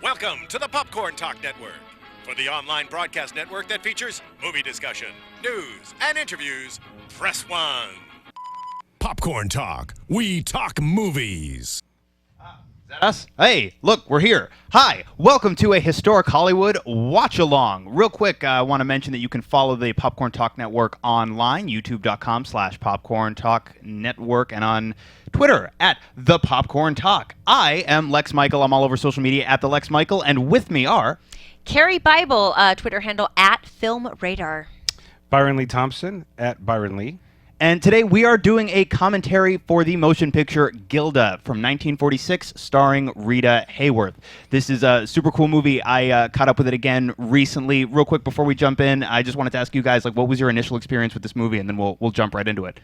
Welcome to the Popcorn Talk Network, for the online broadcast network that features movie discussion, news, and interviews. Press 1. Popcorn Talk. We talk movies. Is that us? Hey, look, we're here. Hi, welcome to a historic Hollywood watch-along. Real quick, I want to mention that you can follow the Popcorn Talk Network online, youtube.com/Popcorn Talk Network, and on Twitter at The Popcorn Talk. I am Lex Michael. I'm all over social media at The Lex Michael, and with me are... Kari Bible, Twitter handle at Film Radar. Byron Lee Thompson at Byron Lee. And today we are doing a commentary for the motion picture Gilda from 1946, starring Rita Hayworth. This is a super cool movie. I caught up with it again recently. Real quick before we jump in, I just wanted to ask you guys, what was your initial experience with this movie? And then we'll jump right into it.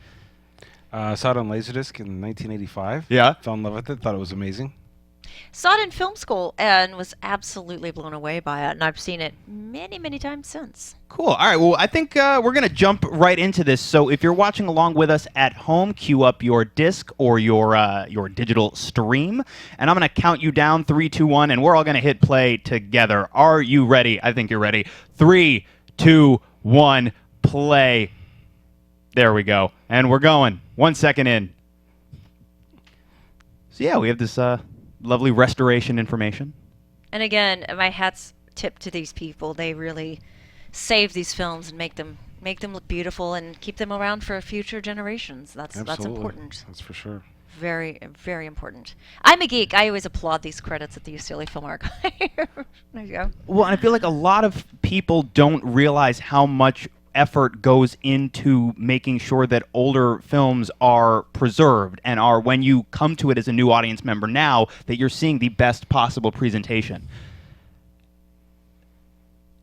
Saw it on Laserdisc in 1985. Yeah. Fell in love with it. Thought it was amazing. Saw it in film school and was absolutely blown away by it. And I've seen it many, many times since. Cool. All right. Well, I think we're going to jump right into this. So if you're watching along with us at home, cue up your disc or your digital stream. And I'm going to count you down, 3, 2, 1, and we're all going to hit play together. Are you ready? I think you're ready. 3, 2, 1, play. There we go. And we're going. 1 second in. So yeah, we have this lovely restoration information. And again, my hat's tipped to these people. They really save these films and make them look beautiful and keep them around for future generations. That's important. That's for sure. Very, very important. I'm a geek. I always applaud these credits at the UCLA Film Archive. There you go. Well, and I feel like a lot of people don't realize how much effort goes into making sure that older films are preserved and are, when you come to it as a new audience member now, that you're seeing the best possible presentation.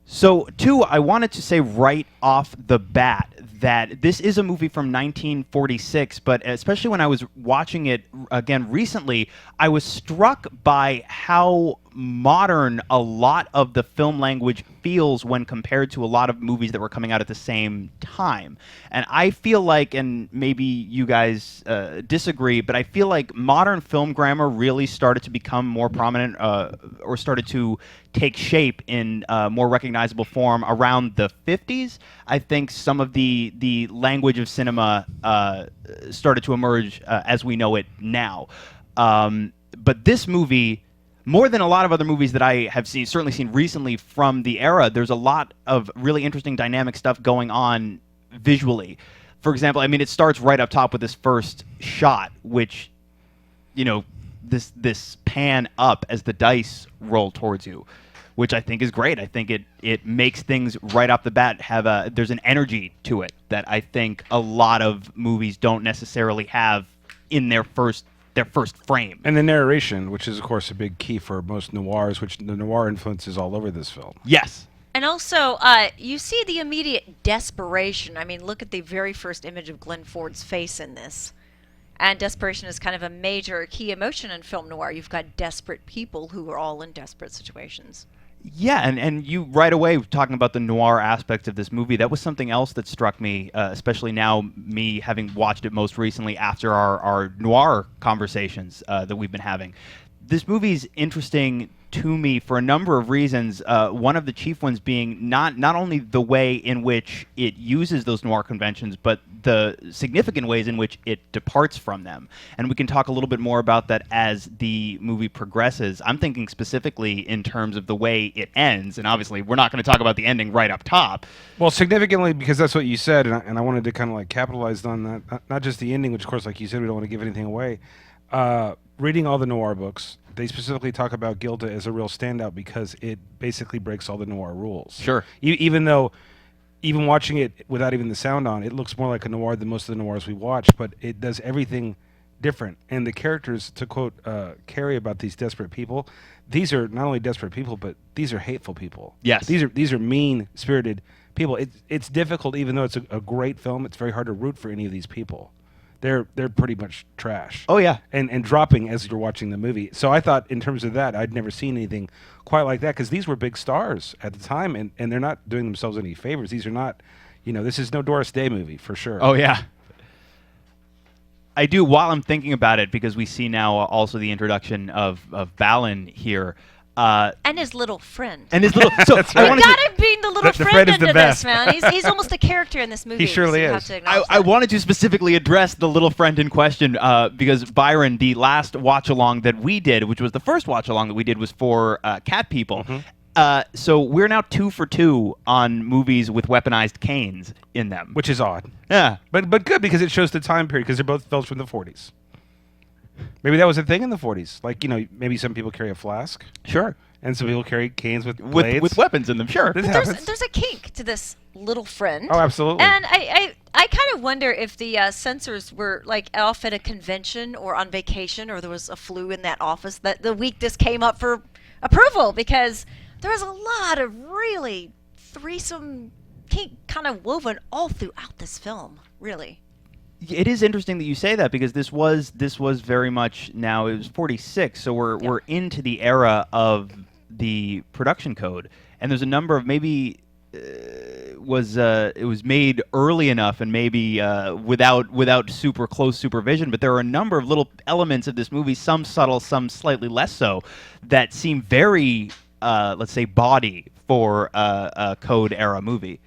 So, two, I wanted to say right off the bat that this is a movie from 1946, but especially when I was watching it again recently, I was struck by how modern a lot of the film language feels when compared to a lot of movies that were coming out at the same time. And I feel like, and maybe you guys disagree, but I feel like modern film grammar really started to become more prominent or started to take shape in more recognizable form around the 50s. I think some of the language of cinema started to emerge as we know it now. But this movie, more than a lot of other movies that I have certainly seen recently from the era, there's a lot of really interesting dynamic stuff going on visually. For example, I mean, it starts right up top with this first shot, which, you know, this pan up as the dice roll towards you, which I think is great. I think it makes things right off the bat there's an energy to it that I think a lot of movies don't necessarily have in their first frame. And the narration, which is, of course, a big key for most noirs, which the noir influence is all over this film. Yes. And also, you see the immediate desperation. I mean, look at the very first image of Glenn Ford's face in this. And desperation is kind of a major key emotion in film noir. You've got desperate people who are all in desperate situations. Yeah, and you right away talking about the noir aspect of this movie, that was something else that struck me, especially now, me having watched it most recently after our noir conversations that we've been having. This movie's interesting to me for a number of reasons. One of the chief ones being not only the way in which it uses those noir conventions, but the significant ways in which it departs from them. And we can talk a little bit more about that as the movie progresses. I'm thinking specifically in terms of the way it ends, and obviously we're not going to talk about the ending right up top. Well, significantly, because that's what you said, and I wanted to kind of like capitalize on that. Not just the ending, which of course, like you said, we don't want to give anything away. Reading all the noir books, they specifically talk about Gilda as a real standout because it basically breaks all the noir rules. Sure. Even watching it without even the sound on, it looks more like a noir than most of the noirs we watch, but it does everything different. And the characters, to quote Kari about these desperate people, these are not only desperate people, but these are hateful people. Yes. These are mean-spirited people. It's difficult, even though it's a great film, it's very hard to root for any of these people. They're pretty much trash. Oh, yeah. And dropping as you're watching the movie. So I thought, in terms of that, I'd never seen anything quite like that, because these were big stars at the time, and they're not doing themselves any favors. These are not, this is no Doris Day movie, for sure. Oh, yeah. I do, while I'm thinking about it, because we see now also the introduction of Balin here, And his little friend. And his little. So That's I right. want You to. gotta bring the little The friend friend is the into best. this, man. He's almost a character in this movie. surely so you have is. to acknowledge I that. wanted to specifically address the little friend in question because Byron, the last watch along that we did, which was the first watch along that we did, was for Cat People. So we're now 2 for 2 on movies with weaponized canes in them. Which is odd. Yeah. But good because it shows the time period because they're both films from the 40s. Maybe that was a thing in the 40s. Like, maybe some people carry a flask Sure. and some people carry canes with blades. With weapons in them, sure. This But happens. there's a kink to this little friend. Oh, absolutely. And I kind of wonder if the censors were like off at a convention or on vacation, or there was a flu in that office that the week this came up for approval, because there was a lot of really threesome kink kind of woven all throughout this film. Really. It is interesting that you say that because this was very much it was 46, so we're into the era of the production code, and there's a number of maybe it was made early enough and maybe without super close supervision, but there are a number of little elements of this movie, some subtle, some slightly less so, that seem very let's say bawdy for a code era movie.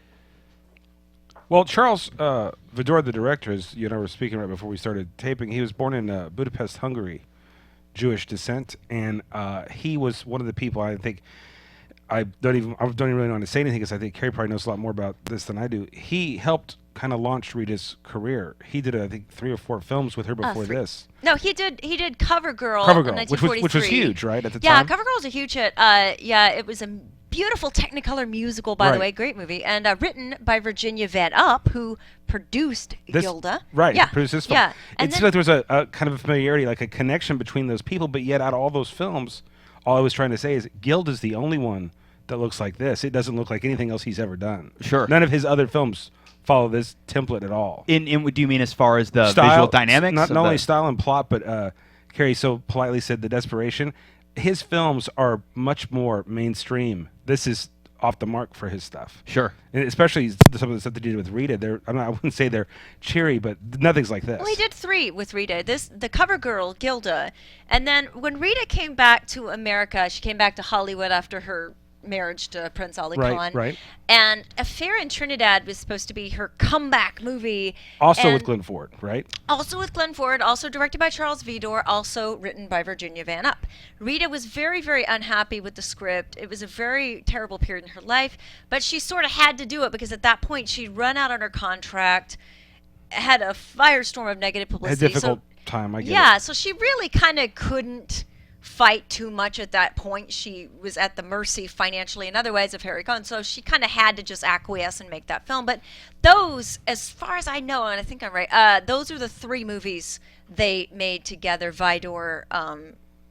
Well, Charles Vidor, the director, as you and I were speaking right before we started taping, he was born in Budapest, Hungary, Jewish descent, and he was one of the people I think I don't even really want to say anything because I think Kari probably knows a lot more about this than I do. He helped kind of launch Rita's career. He did I think 3 or 4 films with her before this. No, he did Cover Girl, Cover in Girl, 1943. which was huge, right, at the Yeah, time? Cover Girl was a huge hit. It was a beautiful Technicolor musical, by the Right. way, great movie, and written by Virginia Van Up, who produced Gilda. Right, Yeah. produced this film. Yeah. And It then, seemed like there was a kind of a familiarity, like a connection between those people, but yet out of all those films, all I was trying to say is Gilda's the only one that looks like this. It doesn't look like anything else he's ever done. Sure. None of his other films follow this template at all. In do you mean as far as the Style, visual dynamics? Not of only the- style and plot, but Kari so politely said the desperation. His films are much more mainstream. This is off the mark for his stuff. Sure. And especially some of the stuff they did with Rita. I wouldn't say they're cheery, but nothing's like this. well, he did 3 with Rita. The Cover Girl, Gilda, and then when Rita came back to America, she came back to Hollywood after her marriage to Prince Ali Khan. Right. And Affair in Trinidad was supposed to be her comeback movie. Also and with Glenn Ford, right? Also with Glenn Ford, also directed by Charles Vidor, also written by Virginia Van Up. Rita was very, very unhappy with the script. It was a very terrible period in her life, but she sort of had to do it because at that point she'd run out on her contract, had a firestorm of negative A publicity. difficult time, I get Yeah, it. so she really kind of couldn't fight too much at that point. She was at the mercy financially and otherwise of Harry Cohn, so she kind of had to just acquiesce and make that film. But those, as far as I know, and I think I'm right, those are the 3 movies they made together, Vidor,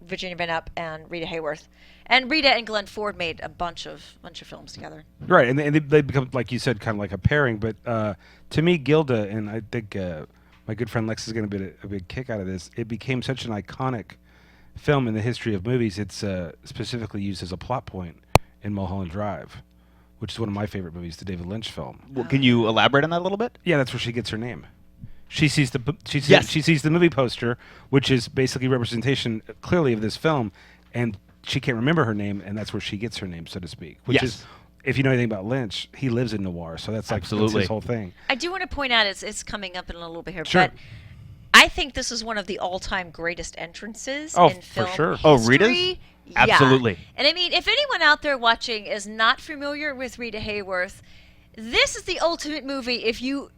Virginia Van Up, and Rita Hayworth. And Rita and Glenn Ford made a bunch of films together. Right, and they become, like you said, kind of like a pairing. But to me, Gilda, and I think my good friend Lex is going to get a big kick out of this, it became such an iconic film in the history of movies. It's specifically used as a plot point in Mulholland Drive, which is one of my favorite movies, the David Lynch film. Well, can you elaborate on that a little bit? Yeah, that's where she gets her name. She sees Yes. she sees the movie poster, which is basically representation clearly of this film, and she can't remember her name, and that's where she gets her name, so to speak. Which Yes. is, if you know anything about Lynch, he lives in noir, so that's like that's Absolutely. his whole thing. I do want to point out, it's coming up in a little bit here, Sure. but I think this is one of the all-time greatest entrances Oh, in for film sure. Oh, Rita's? history. Yeah. Absolutely. And I mean, if anyone out there watching is not familiar with Rita Hayworth, this is the ultimate movie. If you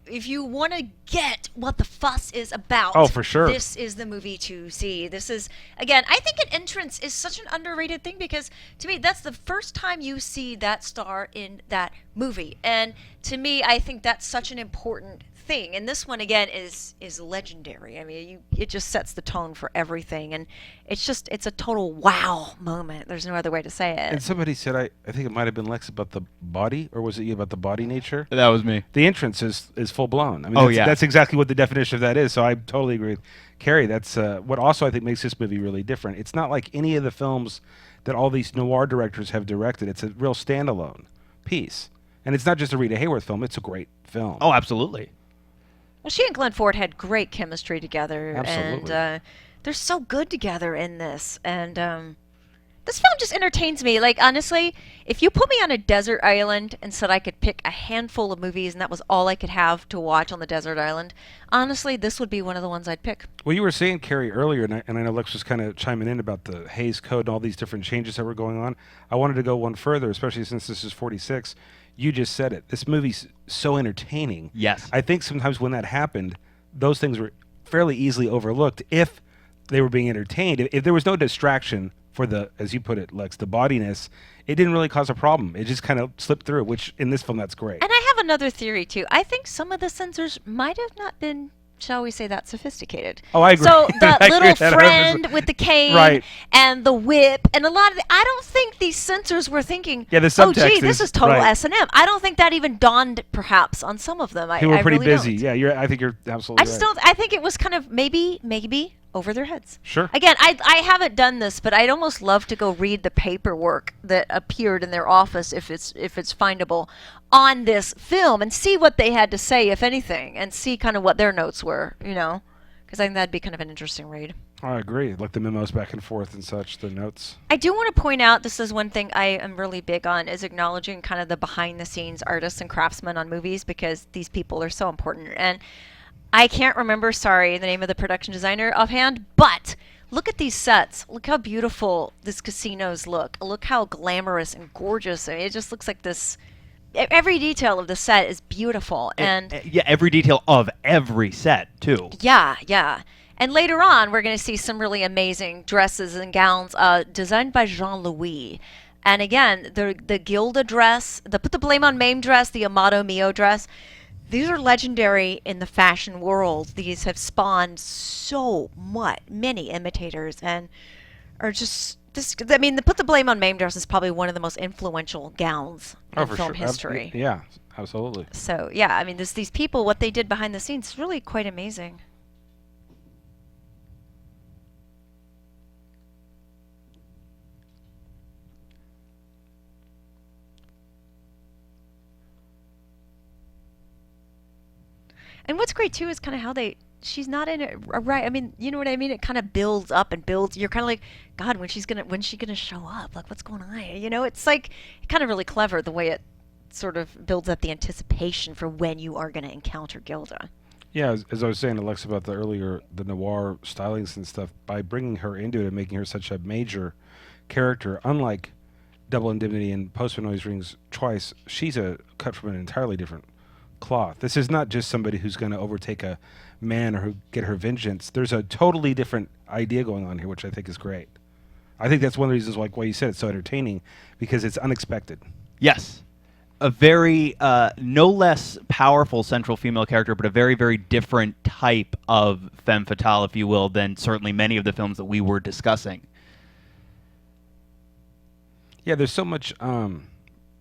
want to get what the fuss is about, Oh, for sure. this is the movie to see. This is, again, I think an entrance is such an underrated thing because to me that's the first time you see that star in that movie, and to me I think that's such an important thing. And this one again is legendary. I mean, it just sets the tone for everything, and it's a total wow moment. There's no other way to say it. And somebody said, I think it might have been Lex about the body, or was it you about the body nature? That was me. The entrance is full blown. I mean, Oh, that's, yeah. that's exactly what the definition of that is. So I totally agree with Kari. That's what also I think makes this movie really different. It's not like any of the films that all these noir directors have directed. It's a real standalone piece, and it's not just a Rita Hayworth film. It's a great film. Oh, absolutely. Well, she and Glenn Ford had great chemistry together, Absolutely. and they're so good together in this. And This film just entertains me. Like, honestly, if you put me on a desert island and said I could pick a handful of movies and that was all I could have to watch on the desert island, honestly, this would be one of the ones I'd pick. Well, you were saying, Kari, earlier, and I know Lex was kind of chiming in about the Hays Code and all these different changes that were going on. I wanted to go one further, especially since this is 46. You just said it. This movie's so entertaining. Yes. I think sometimes when that happened, those things were fairly easily overlooked if they were being entertained. If there was no distraction for the, as you put it, Lex, the bodiness, it didn't really cause a problem. It just kind of slipped through, which in this film, that's great. And I have another theory, too. I think some of the censors might have not been, shall we say, that sophisticated. Oh, I agree. So the I agree little with that friend 100%. with the cane Right. and the whip and a lot of I don't think these censors were thinking, Yeah, the oh, subtext gee, this is- is total right. S&M. I don't think that even dawned, perhaps, on some of them. They were I pretty really busy. don't. Yeah, I think you're absolutely I just right. don't. I think it was kind of maybe over their heads. Sure. Again, I haven't done this, but I'd almost love to go read the paperwork that appeared in their office if it's findable on this film and see what they had to say, if anything, and see kind of what their notes were. Because I think that'd be kind of an interesting read. I agree. Like the memos back and forth and such, the notes. I do want to point out, this is one thing I am really big on, is acknowledging kind of the behind-the-scenes artists and craftsmen on movies, because these people are so important. And I can't remember, sorry, the name of the production designer offhand, but look at these sets. Look how beautiful these casinos look. Look how glamorous and gorgeous. I mean, it just looks like this. Every detail of the set is beautiful. And yeah, every detail of every set, too. yeah. And later on, we're going to see some really amazing dresses and gowns designed by Jean-Louis. And again, the Gilda dress, the Put the Blame on Mame dress, the Amado Mio dress, these are legendary in the fashion world. These have spawned so many imitators and are just... the Put the Blame on Mame dress is probably one of the most influential gowns in film history. Yeah, absolutely. So, yeah, I mean, these people, what they did behind the scenes is really quite amazing. And what's great, too, is kind of how she's not in it right. I mean, you know what I mean? It kind of builds up and builds. You're kind of like, God, when's she gonna show up? Like, what's going on? It's like kind of really clever the way it sort of builds up the anticipation for when you are going to encounter Gilda. Yeah, as I was saying, Alexa, about the noir stylings and stuff, by bringing her into it and making her such a major character, unlike Double Indemnity and Postman Always Rings Twice, she's cut from an entirely different cloth. This is not just somebody who's going to overtake a man or who get her vengeance. There's a totally different idea going on here, which I think is great. I think that's one of the reasons why you said it's so entertaining, because it's unexpected. Yes. A very, no less powerful central female character, but a very, very different type of femme fatale, if you will, than certainly many of the films that we were discussing. Yeah, there's so much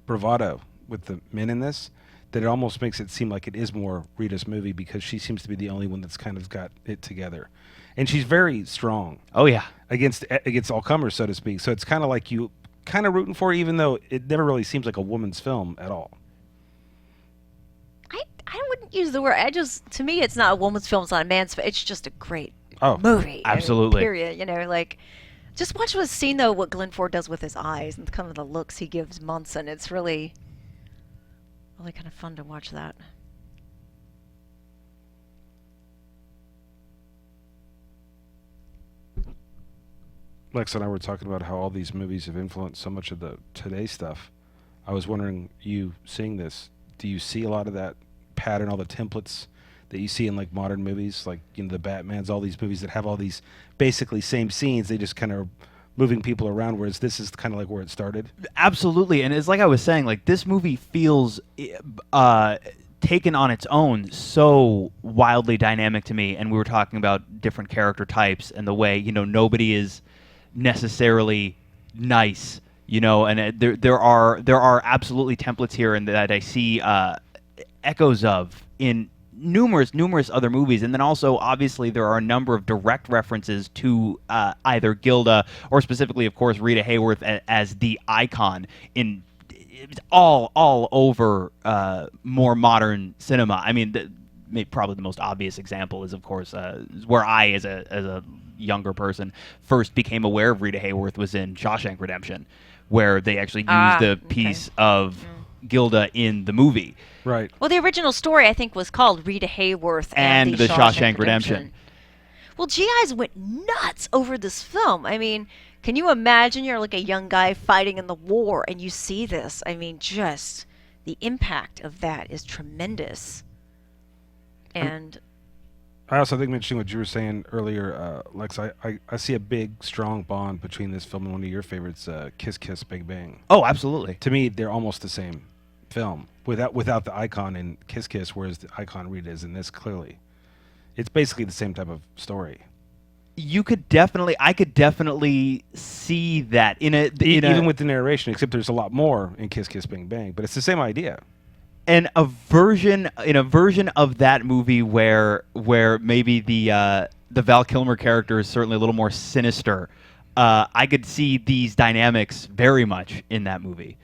bravado with the men in this that it almost makes it seem like it is more Rita's movie, because she seems to be the only one that's kind of got it together. And she's very strong. Oh, yeah. Against all comers, so to speak. So it's kind of like you kind of rooting for her, even though it never really seems like a woman's film at all. I wouldn't use the word. To me, it's not a woman's film. It's not a man's film. It's just a great movie. Absolutely. Period. Just watch the scene, though, what Glenn Ford does with his eyes and kind of the looks he gives Munson. It's really kind of fun to watch that. Lex and I were talking about how all these movies have influenced so much of the today stuff. I was wondering, you seeing this, do you see a lot of that pattern, all the templates that you see in like modern movies, like the Batmans, all these movies that have all these basically same scenes, they just kind of moving people around, whereas this is kind of like where it started? Absolutely, and it's like I was saying, like this movie feels taken on its own so wildly dynamic to me, and we were talking about different character types and the way nobody is necessarily nice, and there are absolutely templates here, and that I see echoes of in numerous other movies. And then also, obviously, there are a number of direct references to either Gilda or specifically, of course, Rita Hayworth as the icon in all over more modern cinema. I mean, probably the most obvious example is, of course, where I, as a younger person, first became aware of Rita Hayworth was in Shawshank Redemption, where they actually used the piece of Gilda in the movie. Right. Well, the original story, I think, was called Rita Hayworth and the Shawshank Redemption. Well, GIs went nuts over this film. I mean, can you imagine you're like a young guy fighting in the war and you see this? I mean, just the impact of that is tremendous. And I also think, mentioning what you were saying earlier, Lex, I see a big, strong bond between this film and one of your favorites, Kiss Kiss Bang Bang. Oh, absolutely. To me, they're almost the same film without the icon in Kiss Kiss, whereas the icon Rita is in this. Clearly, it's basically the same type of story. I could definitely see that even with the narration, except there's a lot more in Kiss Kiss Bang Bang, but it's the same idea. And a version of that movie where maybe the Val Kilmer character is certainly a little more sinister. I could see these dynamics very much in that movie.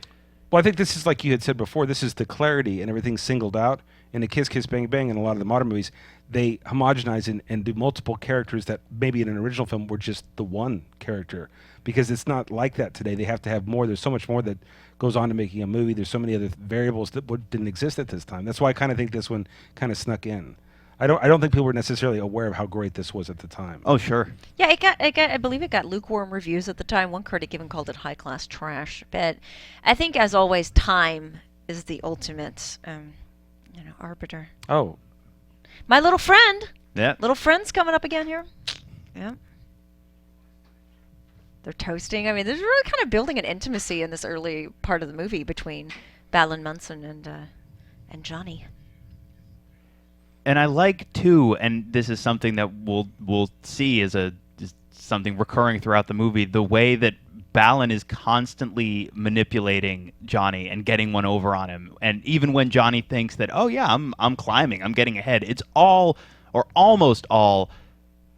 Well, I think this is, like you had said before, this is the clarity and everything's singled out. In the Kiss Kiss Bang Bang and a lot of the modern movies, they homogenize and do multiple characters that maybe in an original film were just the one character, because it's not like that today. They have to have more. There's so much more that goes on to making a movie. There's so many other variables that didn't exist at this time. That's why I kind of think this one kind of snuck in. I don't think people were necessarily aware of how great this was at the time. Oh, sure. yeah, I believe it got lukewarm reviews at the time. One critic even called it high-class trash. But I think, as always, time is the ultimate arbiter. Oh. My little friend. Yeah. Little friend's coming up again here. Yeah. They're toasting. I mean, there's really kind of building an intimacy in this early part of the movie between Val and Munson and Johnny. And I like too, and this is something that we'll see as something recurring throughout the movie, the way that Balin is constantly manipulating Johnny and getting one over on him. And even when Johnny thinks that, oh yeah, I'm climbing, I'm getting ahead, it's all or almost all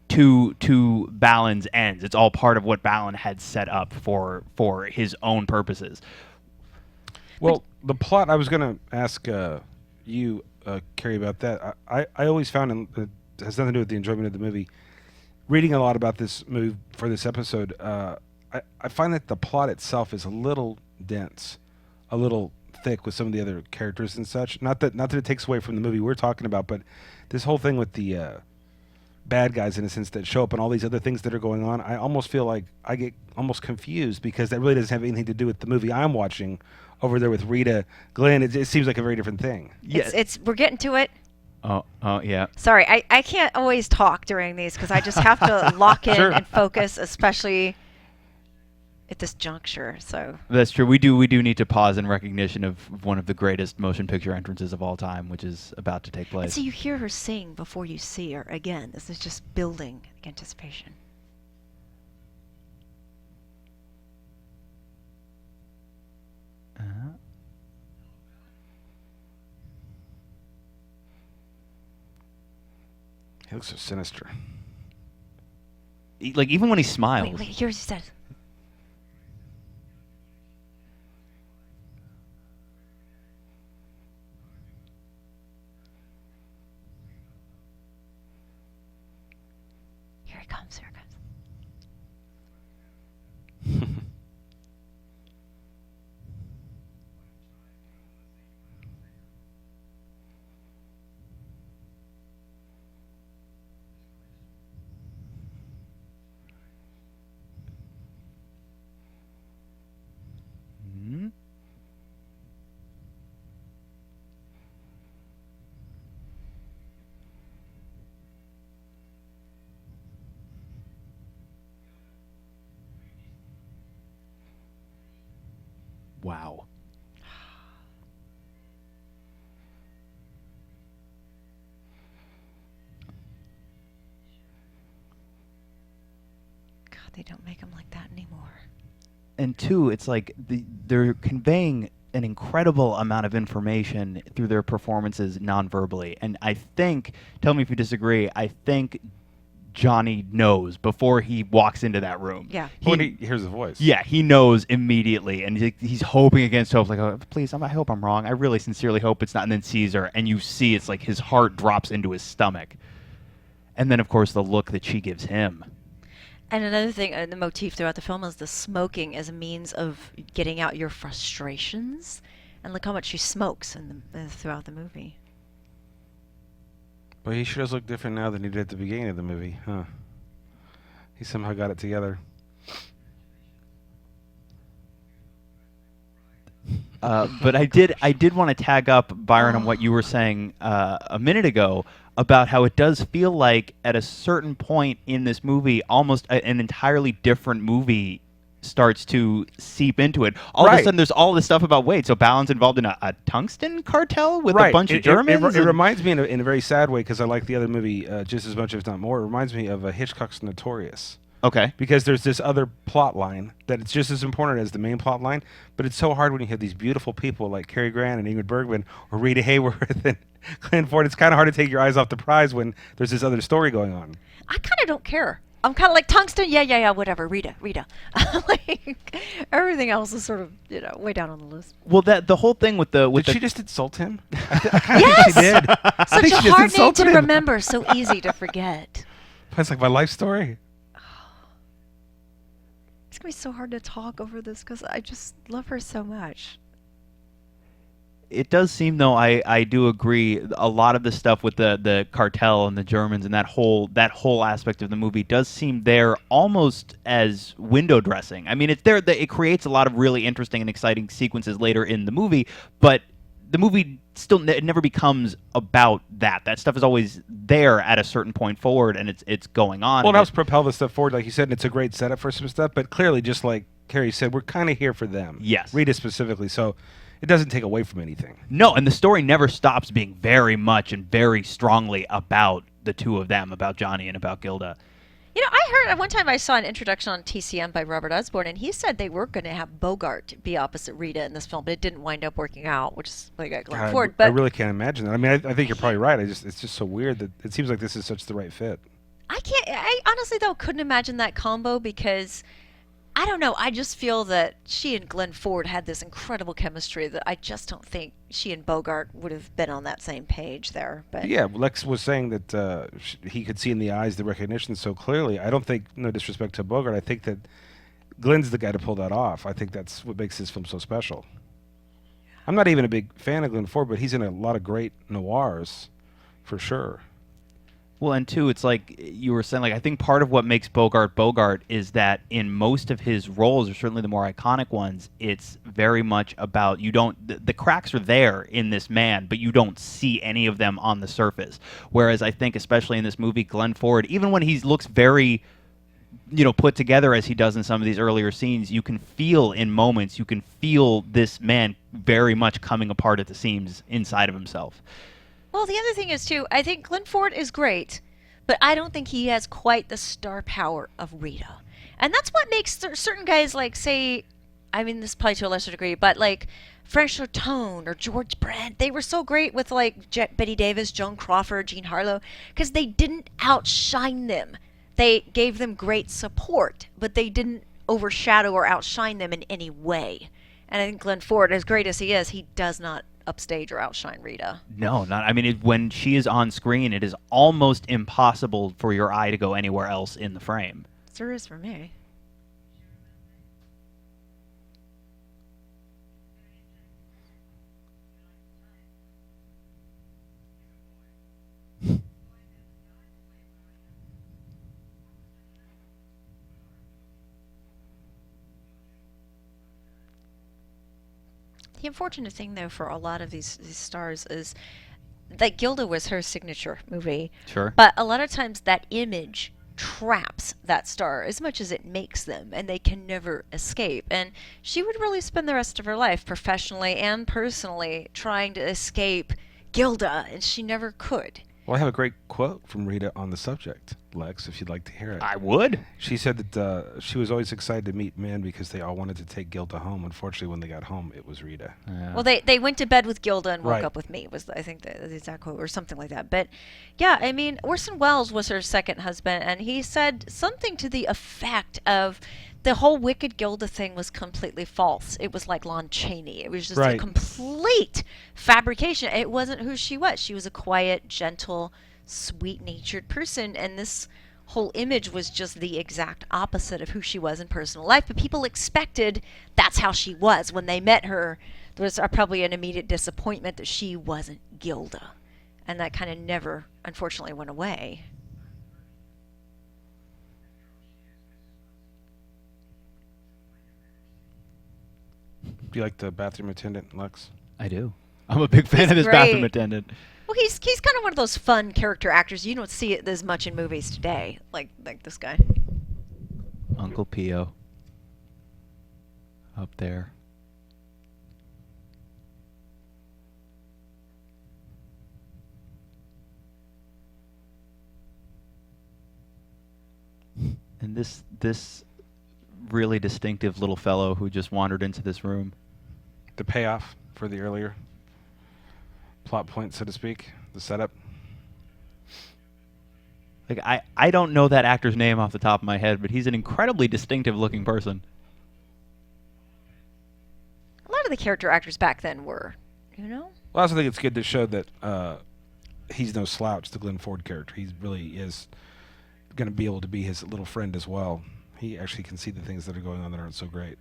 to Balin's ends. It's all part of what Balin had set up for his own purposes. Well, the plot, I was going to ask you, Kari, about that. I always found, and it has nothing to do with the enjoyment of the movie, reading a lot about this movie for this episode, I find that the plot itself is a little dense, a little thick with some of the other characters and such. Not that it takes away from the movie we're talking about, but this whole thing with the bad guys, in a sense, that show up and all these other things that are going on, I almost feel like I get almost confused, because that really doesn't have anything to do with the movie I'm watching over there with Rita, Glenn. It seems like a very different thing. Yeah. We're getting to it. Oh, yeah. Sorry, I can't always talk during these because I just have to lock in Sure. and focus, especially at this juncture. So That's true. We do need to pause in recognition of one of the greatest motion picture entrances of all time, which is about to take and place. so you hear her sing before you see her. Again, this is just building anticipation. He looks so sinister. Like, even when he smiles. Wait, here's what he says. Here he comes, here he comes. Wow. God, they don't make them like that anymore. And two, it's like they're conveying an incredible amount of information through their performances non-verbally. And I think, tell me if you disagree, I think Johnny knows before he walks into that room. Yeah. When he hears the voice. Yeah, he knows immediately, and he's hoping against hope, like, oh, please, I hope I'm wrong. I really sincerely hope it's not, and then sees her, and you see it's like his heart drops into his stomach. And then, of course, the look that she gives him. And another thing, the motif throughout the film is the smoking as a means of getting out your frustrations. And look how much she smokes throughout the movie. But he sure does look different now than he did at the beginning of the movie, huh? He somehow got it together. But I did want to tag up, Byron, on what you were saying a minute ago about how it does feel like at a certain point in this movie, almost an entirely different movie starts to seep into it. All of a sudden, there's all this stuff about, wait, so Ballin's involved in a tungsten cartel with a bunch of Germans? It reminds me in a very sad way, because I like the other movie just as much, if not more. It reminds me of Hitchcock's Notorious. Okay. Because there's this other plot line that it's just as important as the main plot line, but it's so hard when you have these beautiful people like Cary Grant and Ingrid Bergman or Rita Hayworth and Glenn Ford. It's kind of hard to take your eyes off the prize when there's this other story going on. I kind of don't care. I'm kind of like, tungsten, yeah, whatever, Rita. Like, everything else is sort of, way down on the list. Well, the whole thing with the... Did she just insult him? I kind of think she did. Such a hard name to remember, so easy to forget. That's like my life story. It's going to be so hard to talk over this because I just love her so much. It does seem, though, I do agree, a lot of the stuff with the cartel and the Germans and that whole aspect of the movie does seem there almost as window dressing. I mean, it's there. It creates a lot of really interesting and exciting sequences later in the movie, but the movie still it never becomes about that. That stuff is always there at a certain point forward, and it's going on. Well, it helps propel the stuff forward, like you said, and it's a great setup for some stuff, but clearly, just like Kari said, we're kind of here for them. Yes. Rita specifically, so it doesn't take away from anything. No, and the story never stops being very much and very strongly about the two of them, about Johnny and about Gilda. I heard one time I saw an introduction on TCM by Robert Osborne, and he said they were going to have Bogart be opposite Rita in this film, but it didn't wind up working out, which is like a Glenn Ford. But I really can't imagine that. I mean, I think you're probably right. It's just so weird that it seems like this is such the right fit. I honestly, though, couldn't imagine that combo because, I don't know, I just feel that she and Glenn Ford had this incredible chemistry that I just don't think she and Bogart would have been on that same page there. But yeah, Lex was saying that he could see in the eyes the recognition so clearly. I don't think, no disrespect to Bogart, I think that Glenn's the guy to pull that off. I think that's what makes this film so special. I'm not even a big fan of Glenn Ford, but he's in a lot of great noirs, for sure. Well, and two, it's like you were saying, like I think part of what makes Bogart is that in most of his roles, or certainly the more iconic ones, it's very much about the cracks are there in this man, but you don't see any of them on the surface. Whereas I think, especially in this movie, Glenn Ford, even when he looks very, put together as he does in some of these earlier scenes, you can feel in moments, this man very much coming apart at the seams inside of himself. Well, the other thing is, too, I think Glenn Ford is great, but I don't think he has quite the star power of Rita. And that's what makes certain guys, like, say, I mean, this is probably to a lesser degree, but, like, Frank Tone or George Brent, they were so great with, like, Betty Davis, Joan Crawford, Jean Harlow, because they didn't outshine them. They gave them great support, but they didn't overshadow or outshine them in any way. And I think Glenn Ford, as great as he is, he does not upstage or outshine Rita. No, not. I mean, when she is on screen, it is almost impossible for your eye to go anywhere else in the frame. It sure is for me. The unfortunate thing, though, for a lot of these stars is that Gilda was her signature movie. Sure. But a lot of times that image traps that star as much as it makes them, and they can never escape. And she would really spend the rest of her life, professionally and personally, trying to escape Gilda, and she never could. Well, I have a great quote from Rita on the subject, Lex, if you'd like to hear it. I would. She said that she was always excited to meet men because they all wanted to take Gilda home. Unfortunately, when they got home, it was Rita. Well, they went to bed with Gilda and woke Right. up with me, was I think the exact quote, or something like that. But yeah, I mean, Orson Welles was her second husband, and he said something to the effect of the whole Wicked Gilda thing was completely false. It was like Lon Chaney. It was just a Right. complete fabrication. It wasn't who she was. She was a quiet, gentle, sweet-natured person, and this whole image was just the exact opposite of who she was in personal life. But people expected that's how she was. When they met her, there was probably an immediate disappointment that she wasn't Gilda, and that kind of never, unfortunately, went away. Do you like the bathroom attendant, Lex? I do. I'm a big fan He's of this great. bathroom attendant. Well, he's kind of one of those fun character actors. You don't see it as much in movies today, like this guy. Uncle Pio. Up there. And this really distinctive little fellow who just wandered into this room. The payoff for the earlier plot point, so to speak, the setup. Like I don't know that actor's name off the top of my head, but he's an incredibly distinctive looking person. A lot of the character actors back then were, you know? Well, I also think it's good to show that he's no slouch, the Glenn Ford character. He really is going to be able to be his little friend as well. He actually can see the things that are going on that aren't so great.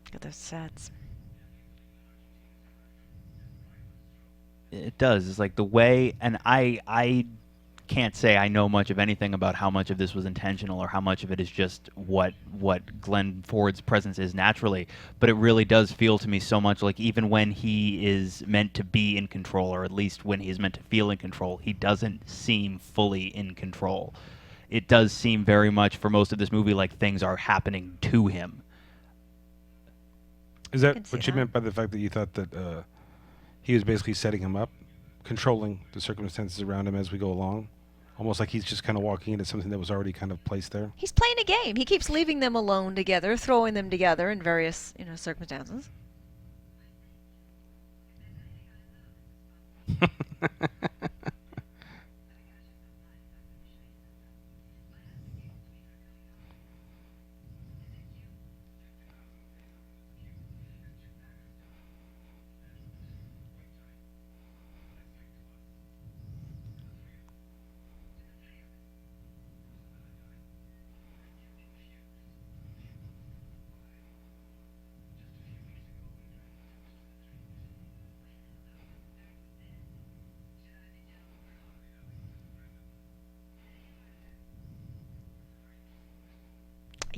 Look at those sets. It does. It's like the way, and I can't say I know much of anything about how much of this was intentional or how much of it is just what Glenn Ford's presence is naturally, but it really does feel to me so much like even when he is meant to be in control, or at least when he is meant to feel in control, he doesn't seem fully in control. It does seem very much for most of this movie like things are happening to him. Is can that see what you that. meant by the fact that you thought that he was basically setting him up, controlling the circumstances around him as we go along? Almost like he's just kind of walking into something that was already kind of placed there? He's playing a game. He keeps leaving them alone together, throwing them together in various, circumstances.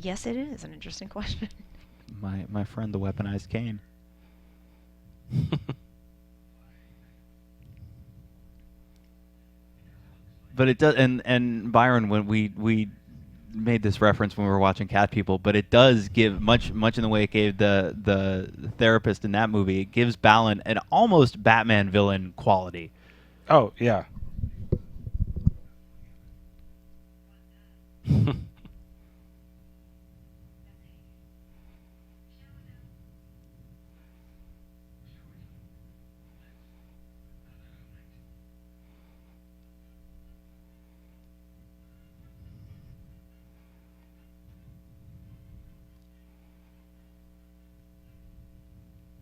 Yes, it is an interesting question. My friend, the weaponized cane. But it does, and Byron, when we made this reference when we were watching Cat People, but it does give much in the way it gave the therapist in that movie. It gives Balin an almost Batman villain quality. Oh, yeah.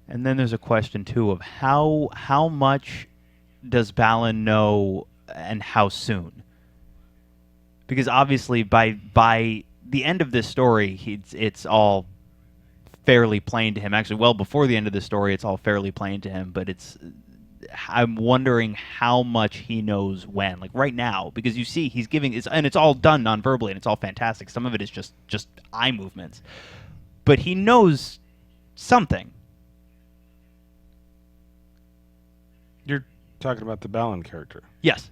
And then there's a question too of how much does Balin know and how soon? Because obviously by the end of this story, it's all fairly plain to him. Actually, well before the end of the story, it's all fairly plain to him. But I'm wondering how much he knows when, like right now, because you see he's giving, and it's all done non-verbally, and it's all fantastic. Some of it is just eye movements. but he knows something. You're talking about the Balin character. Yes.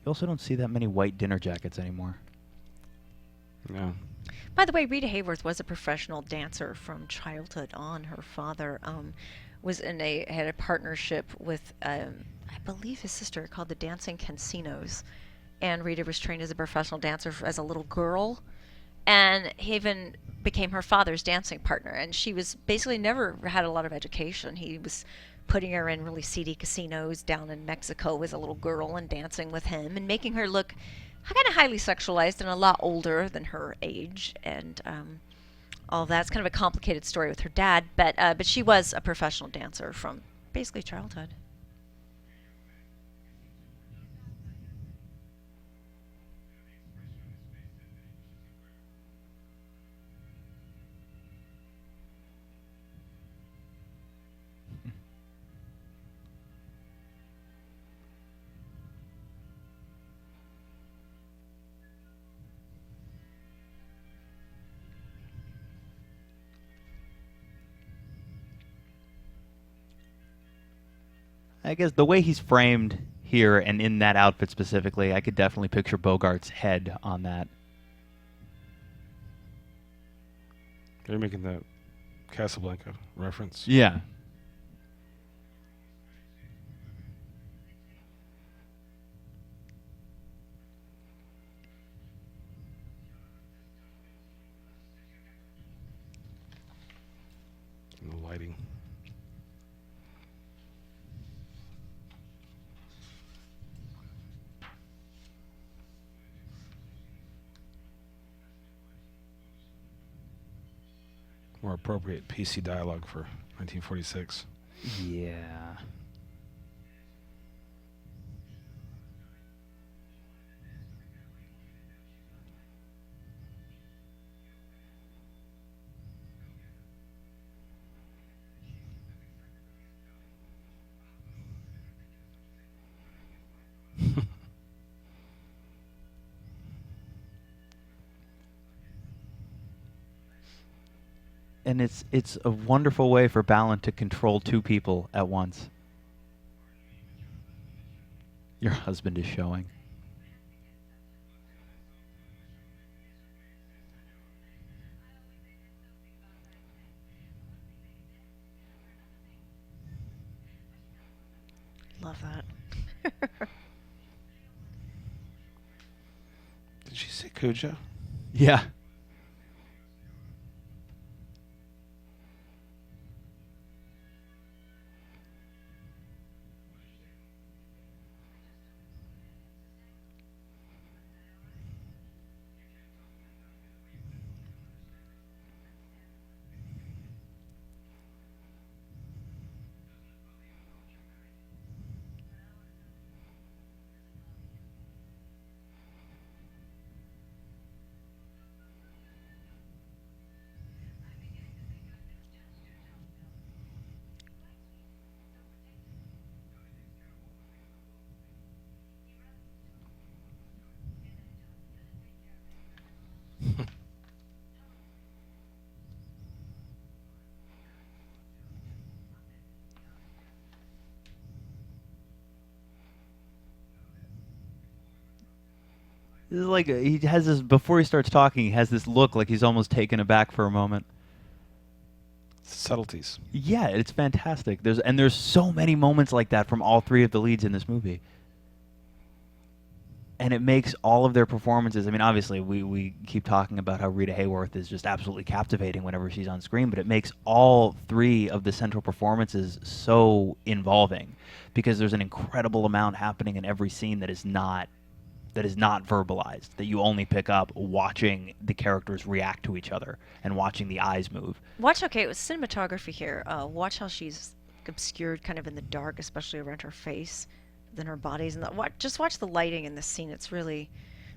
You also don't see that many white dinner jackets anymore. Yeah. By the way, Rita Hayworth was a professional dancer from childhood on. Her father had a partnership with, I believe, his sister called the Dancing Casinos, and Rita was trained as a professional dancer as a little girl, and he even became her father's dancing partner. And she was basically never had a lot of education. He was putting her in really seedy casinos down in Mexico as a little girl and dancing with him and making her look kind of highly sexualized and a lot older than her age, and all that's kind of a complicated story with her dad, but she was a professional dancer from basically childhood. I guess the way he's framed here and in that outfit specifically, I could definitely picture Bogart's head on that. They're making that Casablanca reference. Yeah. And the lighting. More appropriate PC dialogue for 1946. Yeah. And it's a wonderful way for Balin to control two people at once. Your husband is showing. Love that. Did she say Cujo? Yeah. This is like he has this before he starts talking. He has this look like he's almost taken aback for a moment. Subtleties. Yeah, it's fantastic. There's so many moments like that from all three of the leads in this movie. And it makes all of their performances. I mean, obviously, we keep talking about how Rita Hayworth is just absolutely captivating whenever she's on screen, but it makes all three of the central performances so involving because there's an incredible amount happening in every scene that is not verbalized, that you only pick up watching the characters react to each other and watching the eyes move. Watch, okay, it was cinematography here. Watch how she's obscured kind of in the dark, especially around her face, then her body's in the... Just watch the lighting in this scene. It's really,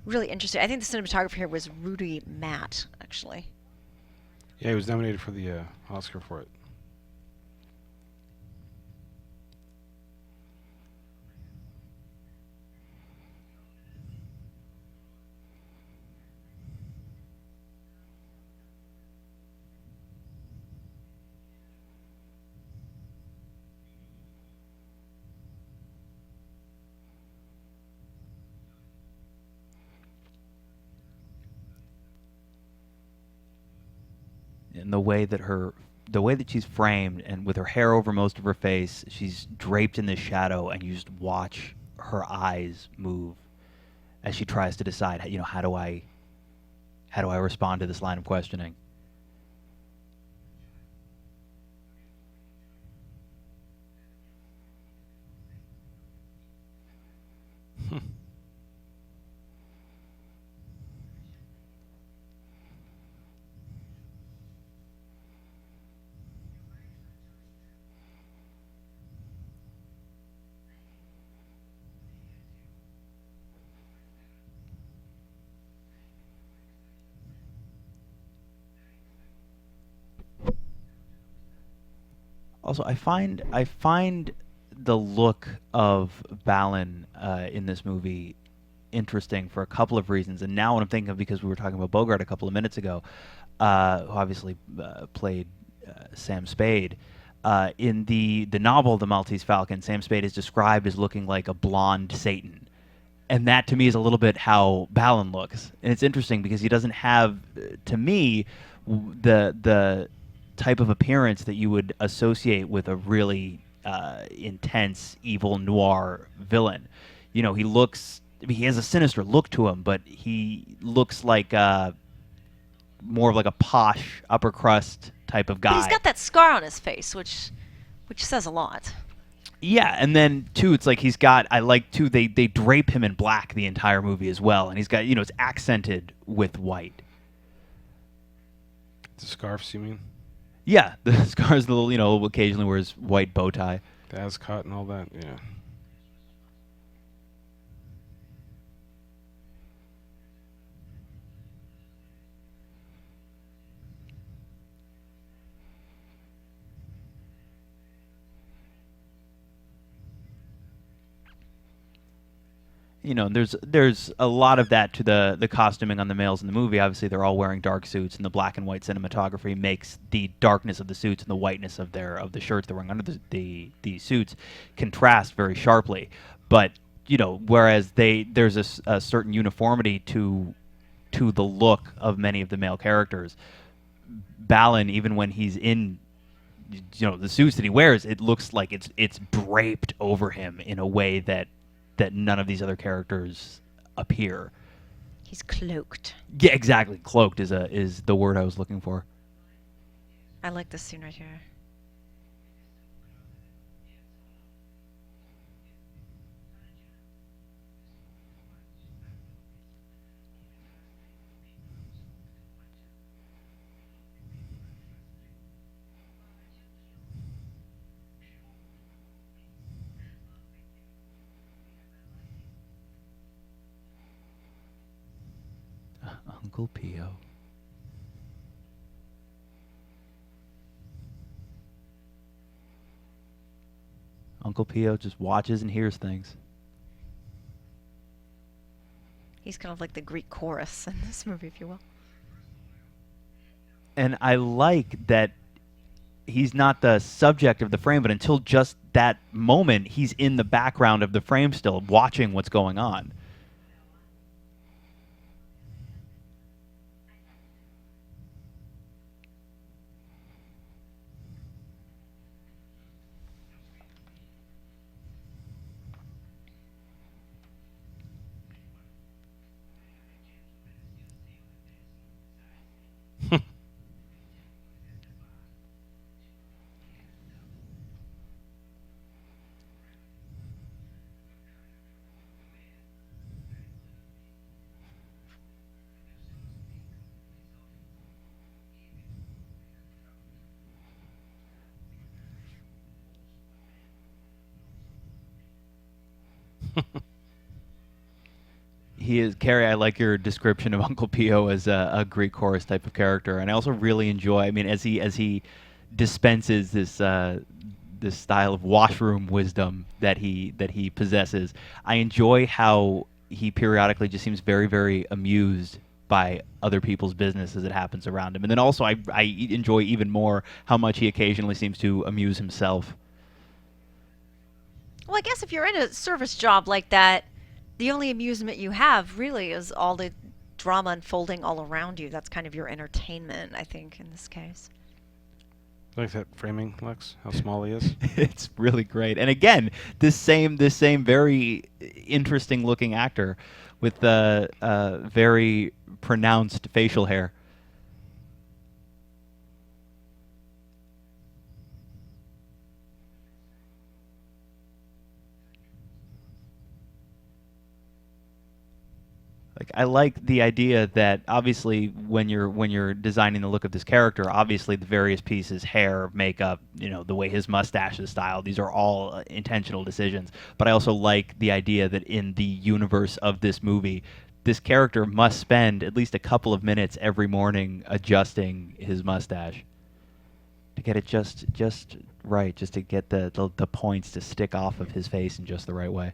really interesting. I think the cinematographer here was Rudolph Mate, actually. Yeah, he was nominated for the Oscar for it. And the way that she's framed and with her hair over most of her face, she's draped in this shadow, and you just watch her eyes move as she tries to decide, how do I respond to this line of questioning. Also, I find the look of Balin in this movie interesting for a couple of reasons. And now what I'm thinking of, because we were talking about Bogart a couple of minutes ago, who obviously played Sam Spade. In the novel The Maltese Falcon, Sam Spade is described as looking like a blonde Satan. And that, to me, is a little bit how Balin looks. And it's interesting because he doesn't have, to me, the type of appearance that you would associate with a really intense, evil noir villain. He has a sinister look to him, but he looks like more of like a posh, upper crust type of guy. But he's got that scar on his face, which says a lot. Yeah, and then too, it's like they drape him in black the entire movie as well, and he's got it's accented with white. The scarves, you mean? Yeah, the scars, the little, occasionally wears white bow tie. The ascot and all that, yeah. There's a lot of that to the costuming on the males in the movie. Obviously, they're all wearing dark suits, and the black and white cinematography makes the darkness of the suits and the whiteness of the shirts they're wearing under the suits contrast very sharply. But whereas there's a certain uniformity to the look of many of the male characters. Balin, even when he's in the suits that he wears, it looks like it's draped over him in a way that none of these other characters appear. He's cloaked. Yeah, exactly. Cloaked is the word I was looking for. I like this scene right here. Uncle Pio. Uncle Pio just watches and hears things. He's kind of like the Greek chorus in this movie, if you will. And I like that he's not the subject of the frame, but until just that moment, he's in the background of the frame still, watching what's going on. He is Carrie. I like your description of Uncle Pio as a Greek chorus type of character, and I also really enjoy. I mean, as he dispenses this style of washroom wisdom that he possesses, I enjoy how he periodically just seems very, very amused by other people's business as it happens around him, and then also I enjoy even more how much he occasionally seems to amuse himself. Well, I guess if you're in a service job like that, the only amusement you have really is all the drama unfolding all around you. That's kind of your entertainment, I think, in this case. Like that framing, Lex, how small he is. It's really great, and again, this same very interesting looking actor with very pronounced facial hair. Like, I like the idea that obviously when you're designing the look of this character, obviously the various pieces, hair, makeup, the way his mustache is styled, these are all intentional decisions. But I also like the idea that in the universe of this movie, this character must spend at least a couple of minutes every morning adjusting his mustache to get it just right, just to get the points to stick off of his face in just the right way.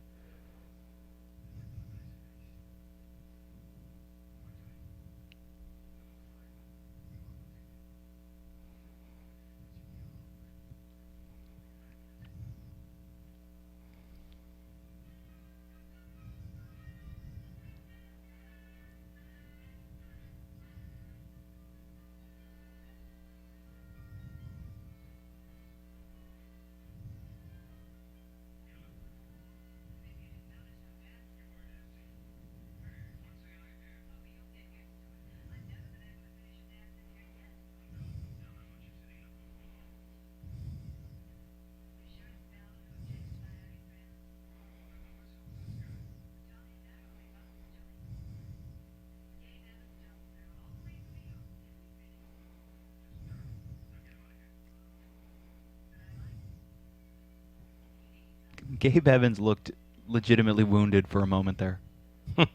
Gabe Evans looked legitimately wounded for a moment there. I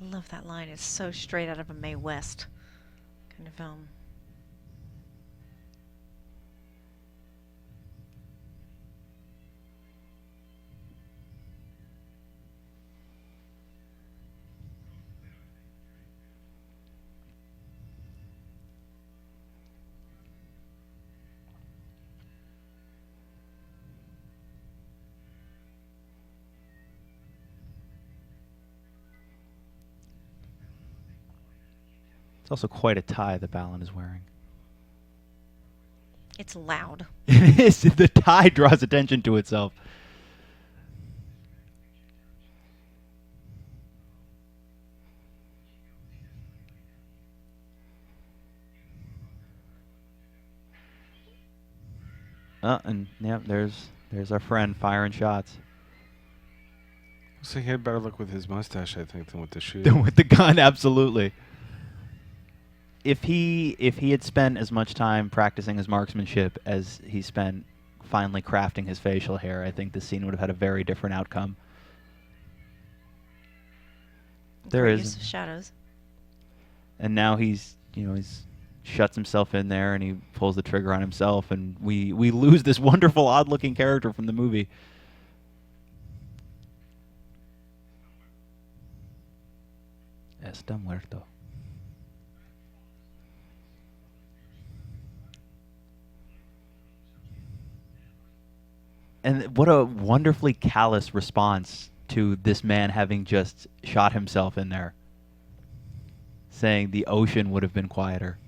love that line. It's so straight out of a Mae West kind of film. It's also quite a tie that Balin is wearing. It's loud. It is. The tie draws attention to itself. And yeah, there's our friend firing shots. So he had better luck with his mustache, I think, than with the shoe. With the gun, absolutely. If he had spent as much time practicing his marksmanship as he spent finally crafting his facial hair, I think the scene would have had a very different outcome. There Great is use of shadows. And now he's shuts himself in there and he pulls the trigger on himself, and we lose this wonderful, odd-looking character from the movie. Está muerto. And what a wonderfully callous response to this man having just shot himself in there, saying the ocean would have been quieter.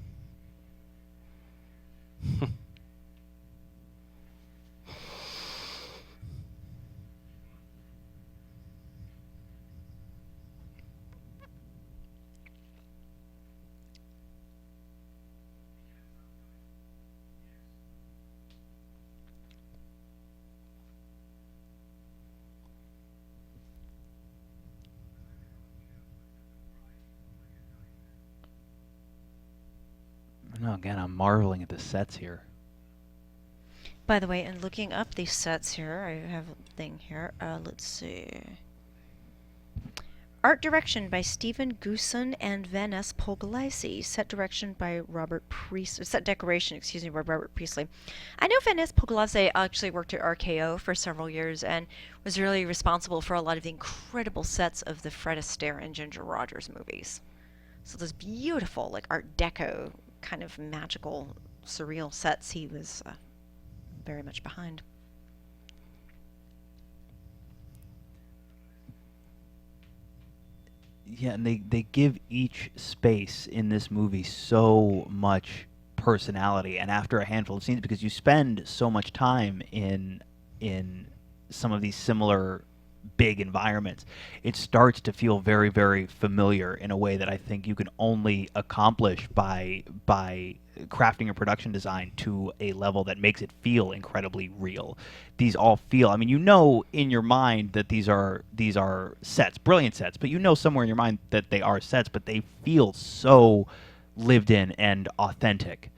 No, again, I'm marveling at the sets here. By the way, in looking up these sets here, I have a thing here. Let's see. Art direction by Stephen Gooson and Vanessa Pugliese. Set direction by Robert Priestley. Set decoration, excuse me, by Robert Priestley. I know Vanessa Pugliese actually worked at RKO for several years and was really responsible for a lot of the incredible sets of the Fred Astaire and Ginger Rogers movies. So those beautiful, like Art Deco, kind of magical, surreal sets he was very much behind. Yeah, and they give each space in this movie so much personality, and after a handful of scenes, because you spend so much time in some of these similar big environments, it starts to feel very, very familiar in a way that I think you can only accomplish by crafting a production design to a level that makes it feel incredibly real. These all feel, I mean, you know in your mind that these are sets, brilliant sets, but you know somewhere in your mind that they are sets, but they feel so lived in and authentic.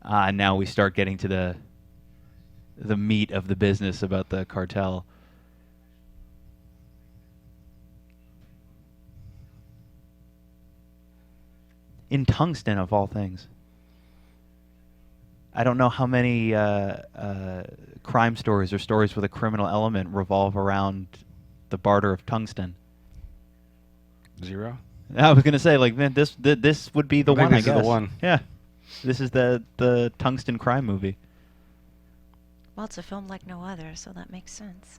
Now we start getting to the meat of the business about the cartel. In Tungsten, of all things. I don't know how many crime stories or stories with a criminal element revolve around the barter of tungsten. 0? I was gonna say, like, man, this would be the I think one. I this is guess. the one. Yeah, this is the tungsten crime movie. Well, it's a film like no other, so that makes sense.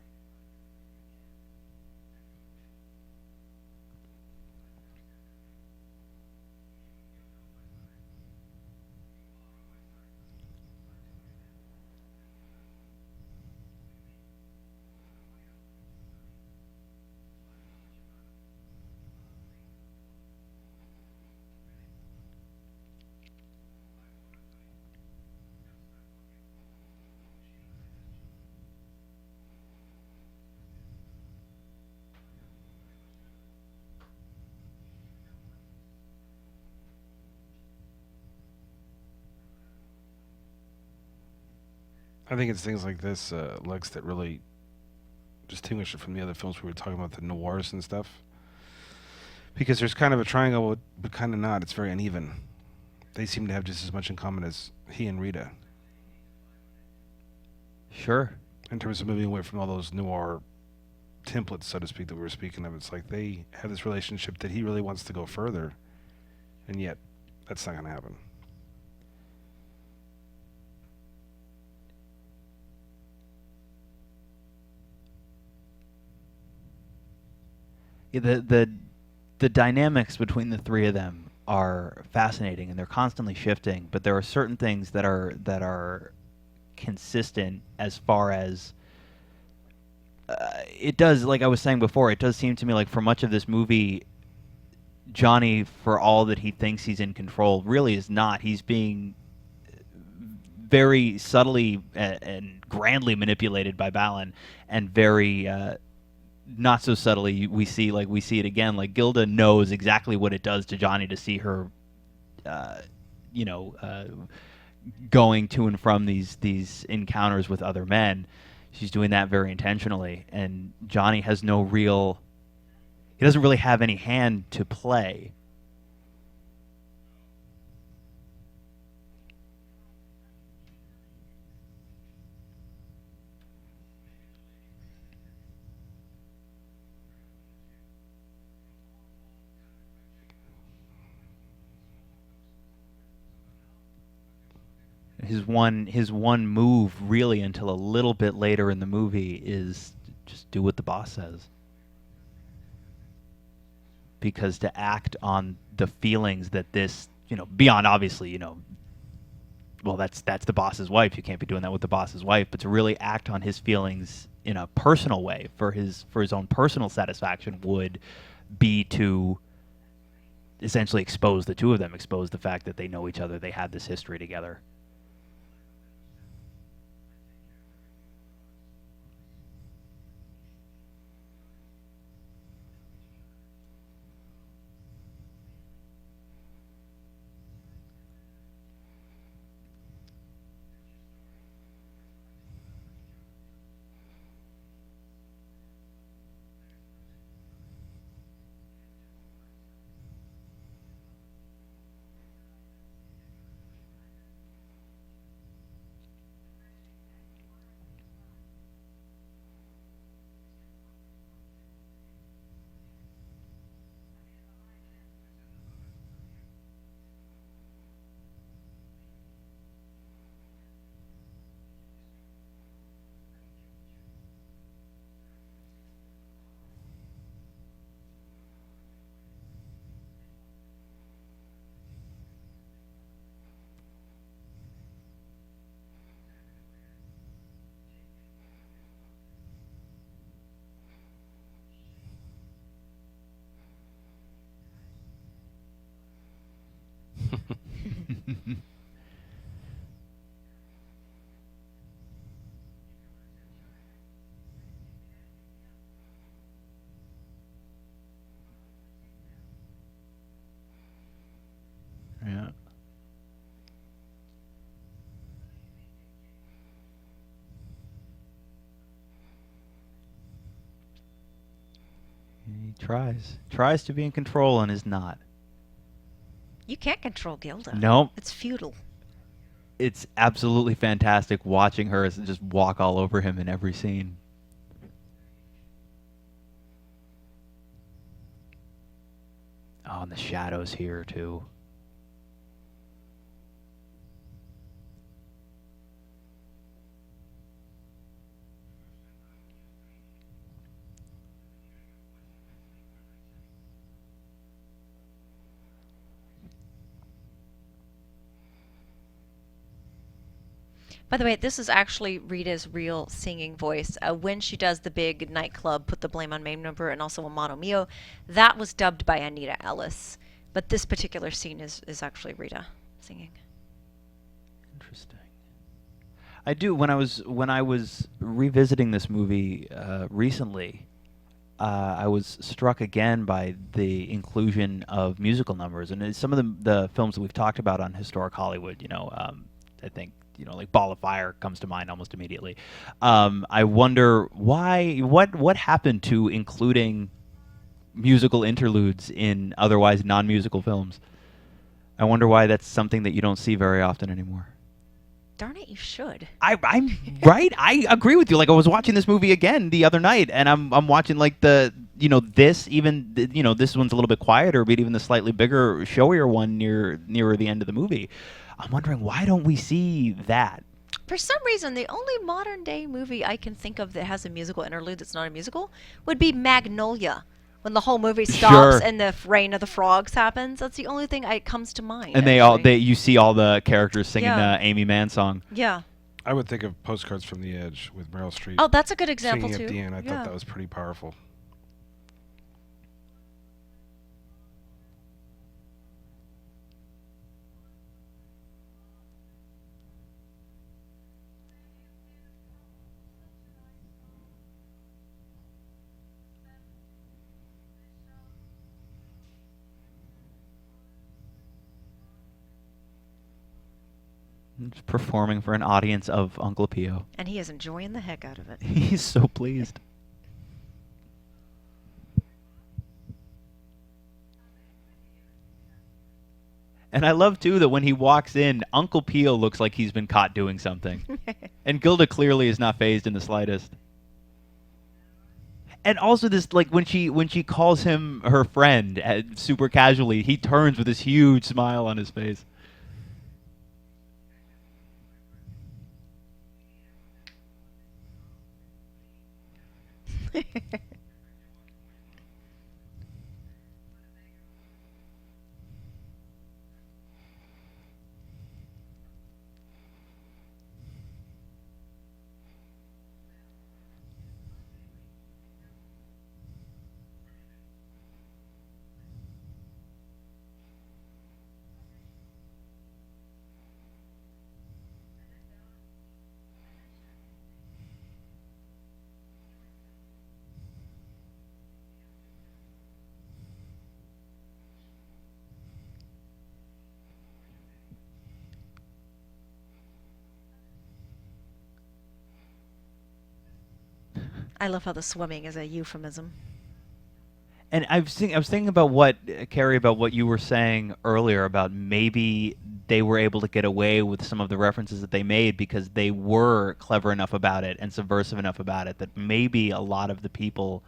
I think it's things like this, Lex, that really distinguish it from the other films we were talking about, the noirs and stuff. Because there's kind of a triangle, but kind of not. It's very uneven. They seem to have just as much in common as he and Rita. Sure. In terms of moving away from all those noir templates, so to speak, that we were speaking of. It's like they have this relationship that he really wants to go further, and yet that's not going to happen. Yeah, the dynamics between the three of them are fascinating, and they're constantly shifting. But there are certain things that are consistent as far as it does. Like I was saying before, it does seem to me like for much of this movie, Johnny, for all that he thinks he's in control, really is not. He's being very subtly and grandly manipulated by Balin, and very not so subtly we see it again. Like Gilda knows exactly what it does to Johnny to see her, going to and from these encounters with other men. She's doing that very intentionally, and Johnny has no real. He doesn't really have any hand to play. His one move, really, until a little bit later in the movie, is just do what the boss says. Because to act on the feelings that this, beyond obviously, well, that's the boss's wife. You can't be doing that with the boss's wife. But to really act on his feelings in a personal way for his own personal satisfaction would be to essentially expose the two of them, expose the fact that they know each other, they have this history together. Tries to be in control and is not. You can't control Gilda. Nope. It's futile. It's absolutely fantastic watching her just walk all over him in every scene. Oh, and the shadows here, too. By the way, this is actually Rita's real singing voice. When she does the big nightclub, Put the Blame on Mame number, and also Amado Mio, that was dubbed by Anita Ellis. But this particular scene is actually Rita singing. Interesting. I do. When I was revisiting this movie recently, I was struck again by the inclusion of musical numbers, and some of the films that we've talked about on historic Hollywood. I think. Like Ball of Fire comes to mind almost immediately. I wonder what happened to including musical interludes in otherwise non-musical films. I wonder why that's something that you don't see very often anymore. Darn it, you should. I'm right. I agree with you. Like I was watching this movie again the other night, and I'm watching like this one's a little bit quieter, but even the slightly bigger, showier one nearer the end of the movie. I'm wondering, why don't we see that? For some reason, the only modern day movie I can think of that has a musical interlude that's not a musical would be Magnolia. When the whole movie stops and the Reign of the Frogs happens, that's the only thing that comes to mind. And you see all the characters singing the Amy Mann song. Yeah. I would think of Postcards from the Edge with Meryl Streep. Oh, that's a good example singing too. At the end, I thought that was pretty powerful. Just performing for an audience of Uncle Pio. And he is enjoying the heck out of it. He's so pleased. And I love, too, that when he walks in, Uncle Pio looks like he's been caught doing something. And Gilda clearly is not fazed in the slightest. And also this, like, when she calls him her friend, super casually, he turns with this huge smile on his face. I love how the swimming is a euphemism. And I was thinking about what, Kari, about what you were saying earlier about maybe they were able to get away with some of the references that they made because they were clever enough about it and subversive enough about it that maybe a lot of the people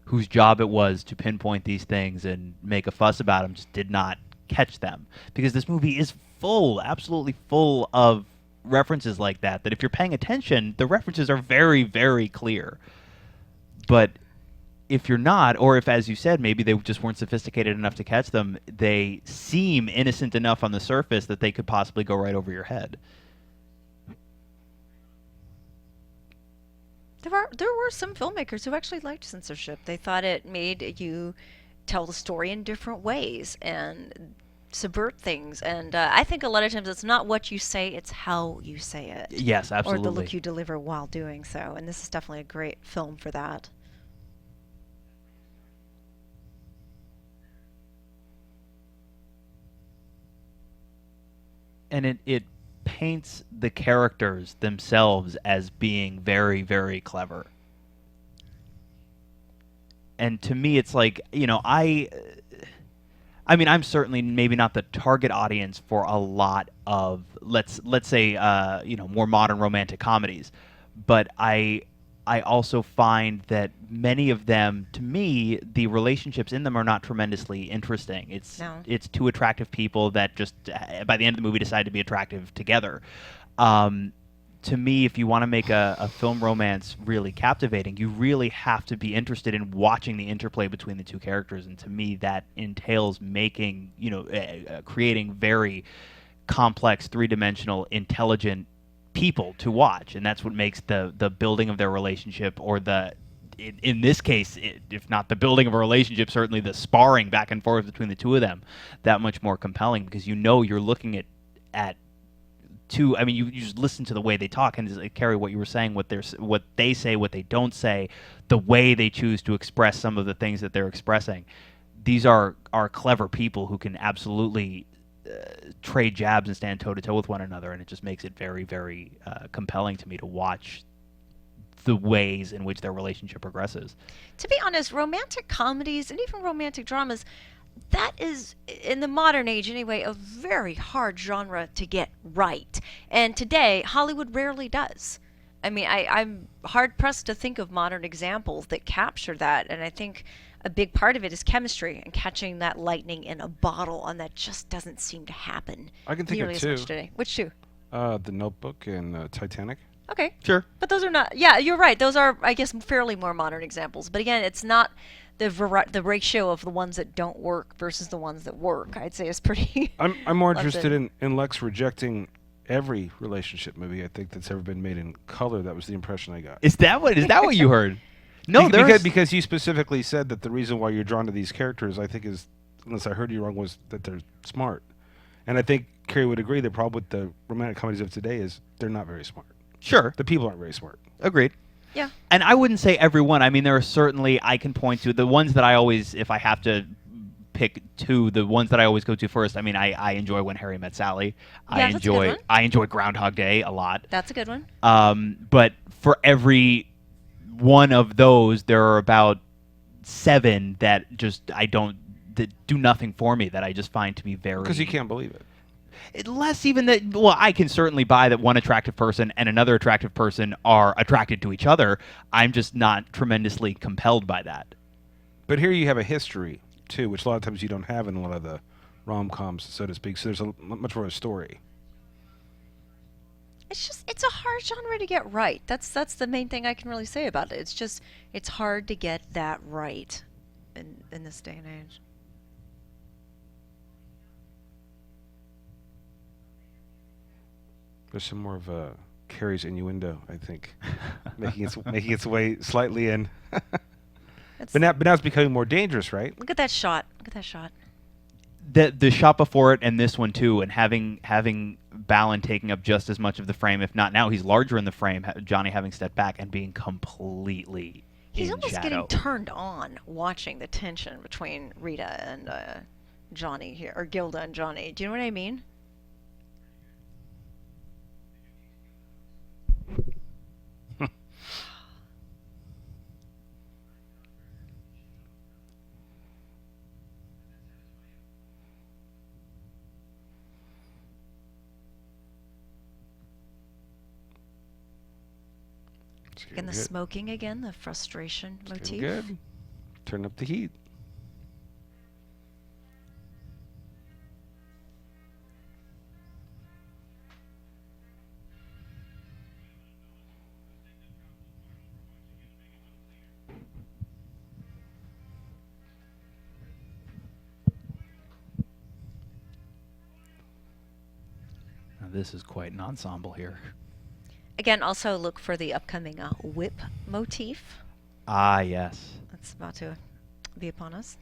whose job it was to pinpoint these things and make a fuss about them just did not catch them. Because this movie is full, absolutely full of references like that if you're paying attention, the references are very, very clear. But if you're not, or if, as you said, maybe they just weren't sophisticated enough to catch them, they seem innocent enough on the surface that they could possibly go right over your head. There were some filmmakers who actually liked censorship. They thought it made you tell the story in different ways and subvert things. And I think a lot of times it's not what you say, it's how you say it. Yes, absolutely. Or the look you deliver while doing so. And this is definitely a great film for that. And it paints the characters themselves as being very, very clever. And to me, it's like, I mean, I'm certainly maybe not the target audience for a lot of let's say more modern romantic comedies, but I also find that many of them, to me, the relationships in them are not tremendously interesting. It's two attractive people that just by the end of the movie decide to be attractive together. To me, if you want to make a film romance really captivating, you really have to be interested in watching the interplay between the two characters. And to me, that entails making, creating very complex, three-dimensional, intelligent people to watch. And that's what makes the building of their relationship, or in this case, if not the building of a relationship, certainly the sparring back and forth between the two of them, that much more compelling, because you're looking at I mean, you just listen to the way they talk, and Kari, what you were saying, what they say, what they don't say, the way they choose to express some of the things that they're expressing. These are clever people who can absolutely trade jabs and stand toe to toe with one another, and it just makes it very, very compelling to me to watch the ways in which their relationship progresses. To be honest, romantic comedies and even romantic dramas, that is, in the modern age anyway, a very hard genre to get right. And today, Hollywood rarely does. I mean, I'm hard-pressed to think of modern examples that capture that, and I think a big part of it is chemistry and catching that lightning in a bottle, and that just doesn't seem to happen I can think nearly of as two. much today. Which two? The Notebook and Titanic. Okay. Sure. But those are not... Yeah, you're right. Those are, I guess, fairly more modern examples. But again, it's not... The ratio of the ones that don't work versus the ones that work, I'd say, is pretty... I'm more interested in Lex rejecting every relationship movie I think that's ever been made in color. That was the impression I got. Is that what you heard? No, because you specifically said that the reason why you're drawn to these characters, I think, is, unless I heard you wrong, was that they're smart. And I think Kari would agree the problem with the romantic comedies of today is they're not very smart. Sure. The people aren't very smart. Agreed. Yeah. And I wouldn't say every one. I mean, there are certainly, I can point to the ones that I always, if I have to pick two, the ones that I always go to first. I mean, I enjoy When Harry Met Sally. Yeah, that's a good one. I enjoy Groundhog Day a lot. That's a good one. But for every one of those, there are about 7 that just that do nothing for me, that I just find to be very... Because you can't believe it. Less even that. Well, I can certainly buy that one attractive person and another attractive person are attracted to each other. I'm just not tremendously compelled by that. But here you have a history, too, which a lot of times you don't have in a lot of the rom-coms, so to speak. So there's much more of a story. It's a hard genre to get right. That's the main thing I can really say about it. It's hard to get that right in this day and age. There's some more of Kari's innuendo, I think, making its way slightly in. But now it's becoming more dangerous, right? Look at that shot. Look at that shot. The shot before it and this one too, and having Ballin taking up just as much of the frame, if not now, he's larger in the frame. Johnny having stepped back and being completely He's in almost shadow. getting turned on watching the tension between Rita and Johnny here, or Gilda and Johnny. Do you know what I mean? And the smoking again, the frustration motif. Good. Turn up the heat. Now this is quite an ensemble here. Again, also look for the upcoming whip motif. Ah, yes. That's about to be upon us.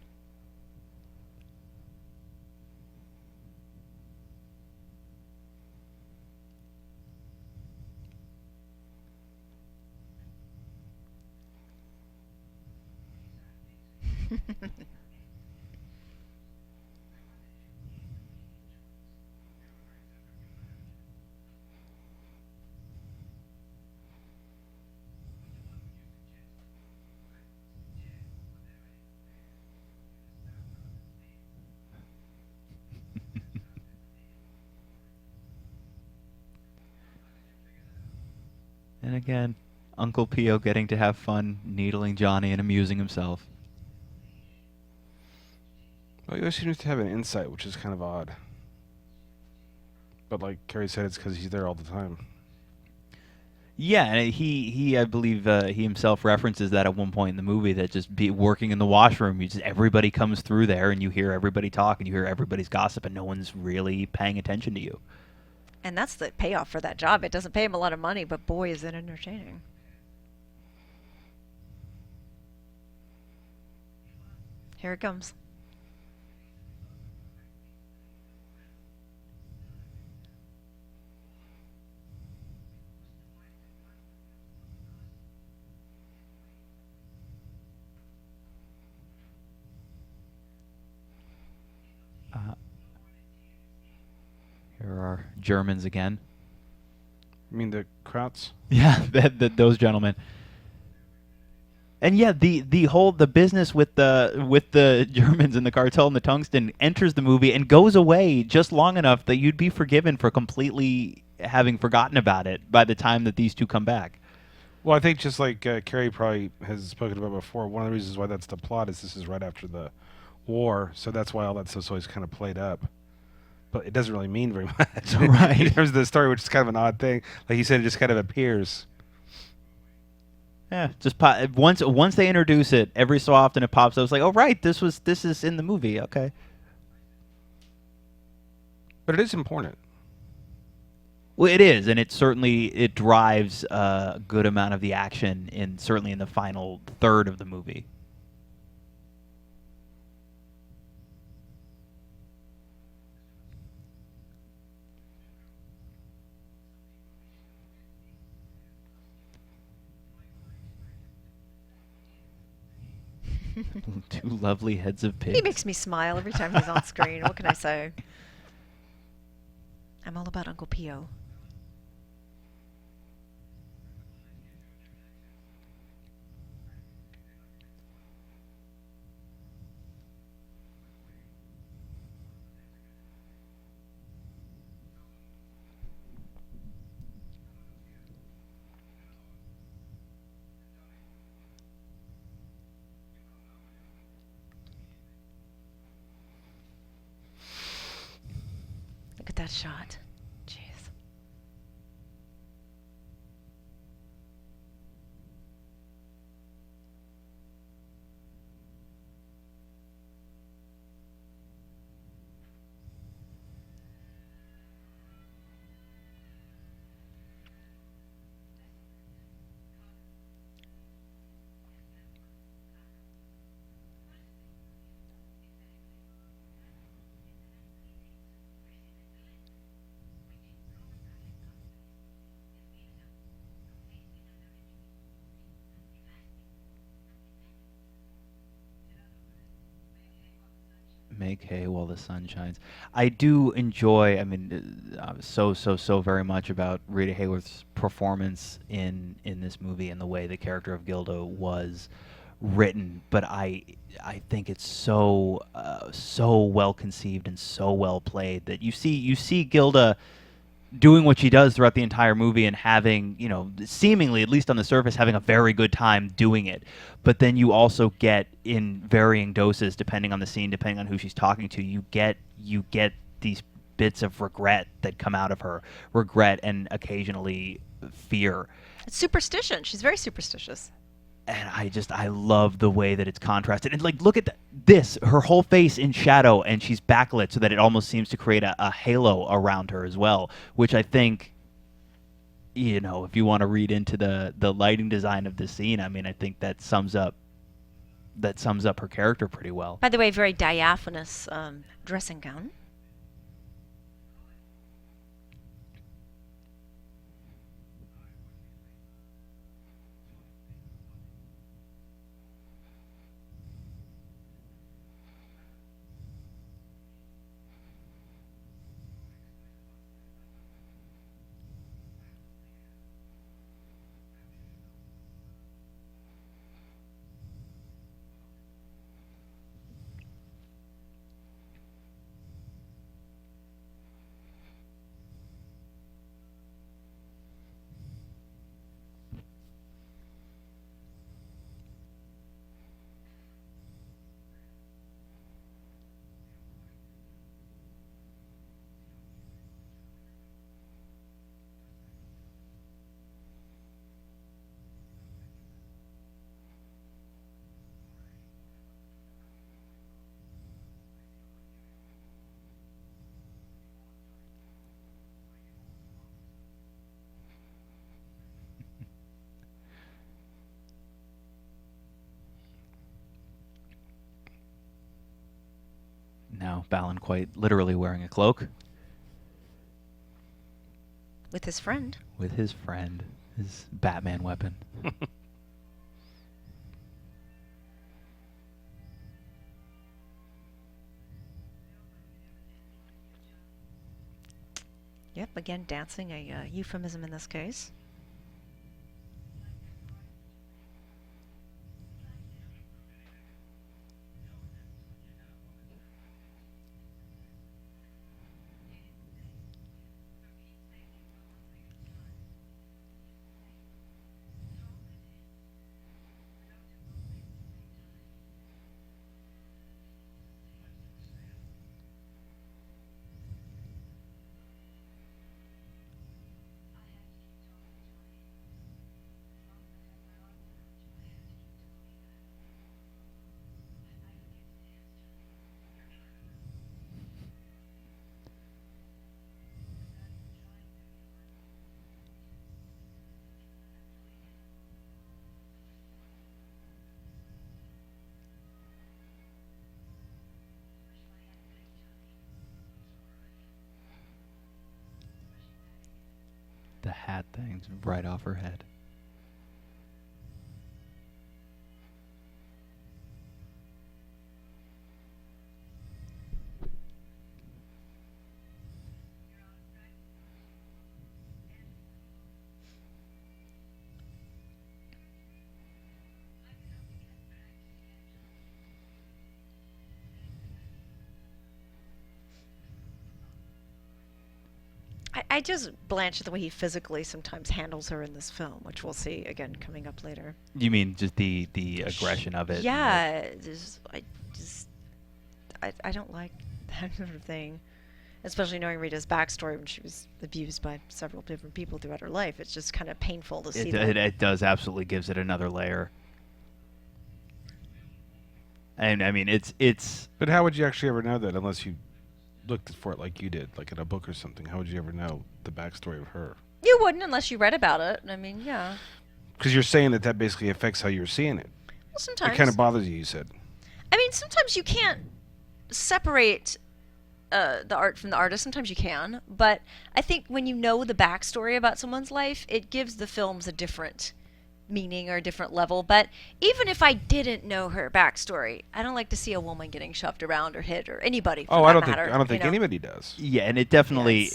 And again, Uncle Pio getting to have fun needling Johnny and amusing himself. Well, he always seems to have an insight, which is kind of odd. But like Kari said, it's because he's there all the time. Yeah, and he I believe he himself references that at one point in the movie, that just be working in the washroom, everybody comes through there and you hear everybody talk and you hear everybody's gossip and no one's really paying attention to you. And that's the payoff for that job. It doesn't pay him a lot of money, but boy, is it entertaining. Here it comes. Here are Germans again. You mean the Krauts? Yeah, those gentlemen. And yeah, the business with the Germans and the cartel and the tungsten enters the movie and goes away just long enough that you'd be forgiven for completely having forgotten about it by the time that these two come back. Well, I think just like Kari probably has spoken about before, one of the reasons why that's the plot is this is right after the war, so that's why all that stuff's always kind of played up. But it doesn't really mean very much. Right. In terms of the story, which is kind of an odd thing. Like you said, it just kind of appears. Yeah, just once they introduce it, every so often it pops up. It's like, oh right, this is in the movie. Okay. But it is important. Well, it is, and it drives a good amount of the action certainly in the final third of the movie. Two lovely heads of pigs. He makes me smile every time he's on screen. What can I say? I'm all about Uncle Pio. Look at that shot. Jeez. Make hay while the sun shines. I do enjoy, so very much about Rita Hayworth's performance in this movie and the way the character of Gilda was written, but I think it's so well conceived and so well played that you see Gilda doing what she does throughout the entire movie and having, seemingly, at least on the surface, having a very good time doing it. But then you also get, in varying doses, depending on the scene, depending on who she's talking to, you get these bits of regret that come out of her. Regret and occasionally fear. It's superstition. She's very superstitious. And I love the way that it's contrasted. And look at this, her whole face in shadow, and she's backlit so that it almost seems to create a halo around her as well, which I think, if you want to read into the lighting design of this scene, I think that sums up her character pretty well. By the way, very diaphanous dressing gown. now, Balin quite literally wearing a cloak. With his friend. With his friend, his Batman weapon. Yep, again, dancing, a euphemism in this case. The hat thing's right off her head. I just blanch at the way he physically sometimes handles her in this film, which we'll see again coming up later. You mean just the aggression of it? Yeah, I don't like that sort of thing, especially knowing Rita's backstory when she was abused by several different people throughout her life. It's just kind of painful to see that. It does absolutely gives it another layer. And I mean, it's. But how would you actually ever know that unless you looked for it like you did, like in a book or something? How would you ever know the backstory of her? You wouldn't unless you read about it. I mean, yeah. Because you're saying that basically affects how you're seeing it. Well, sometimes. It kind of bothers you said. I mean, sometimes you can't separate the art from the artist. Sometimes you can. But I think when you know the backstory about someone's life, it gives the films a different meaning or a different level. But even if I didn't know her backstory, I don't like to see a woman getting shoved around or hit or anybody. I don't think anybody does. Yeah, and it definitely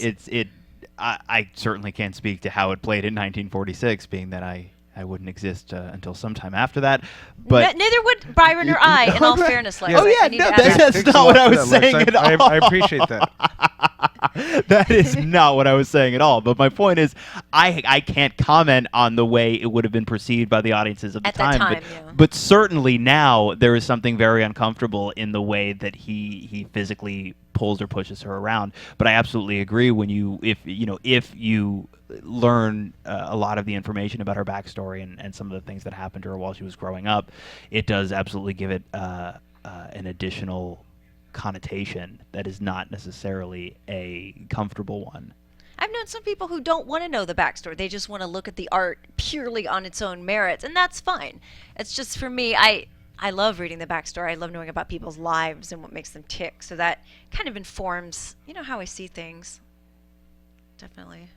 I certainly can't speak to how it played in 1946, being that I wouldn't exist until sometime after that. But neither would Byron or I, in all fairness. Lex. Oh yeah, no, that's not what I was saying at all. I appreciate that. That is not what I was saying at all. But my point is, I can't comment on the way it would have been perceived by the audiences of the time. But certainly now there is something very uncomfortable in the way that he physically pulls or pushes her around. But I absolutely agree if you learn a lot of the information about her backstory and some of the things that happened to her while she was growing up, it does absolutely give it an additional connotation that is not necessarily a comfortable one. I've known some people who don't want to know the backstory. They just want to look at the art purely on its own merits, and that's fine. It's just, for me, I love reading the backstory. I love knowing about people's lives and what makes them tick. So that kind of informs, how I see things. Definitely.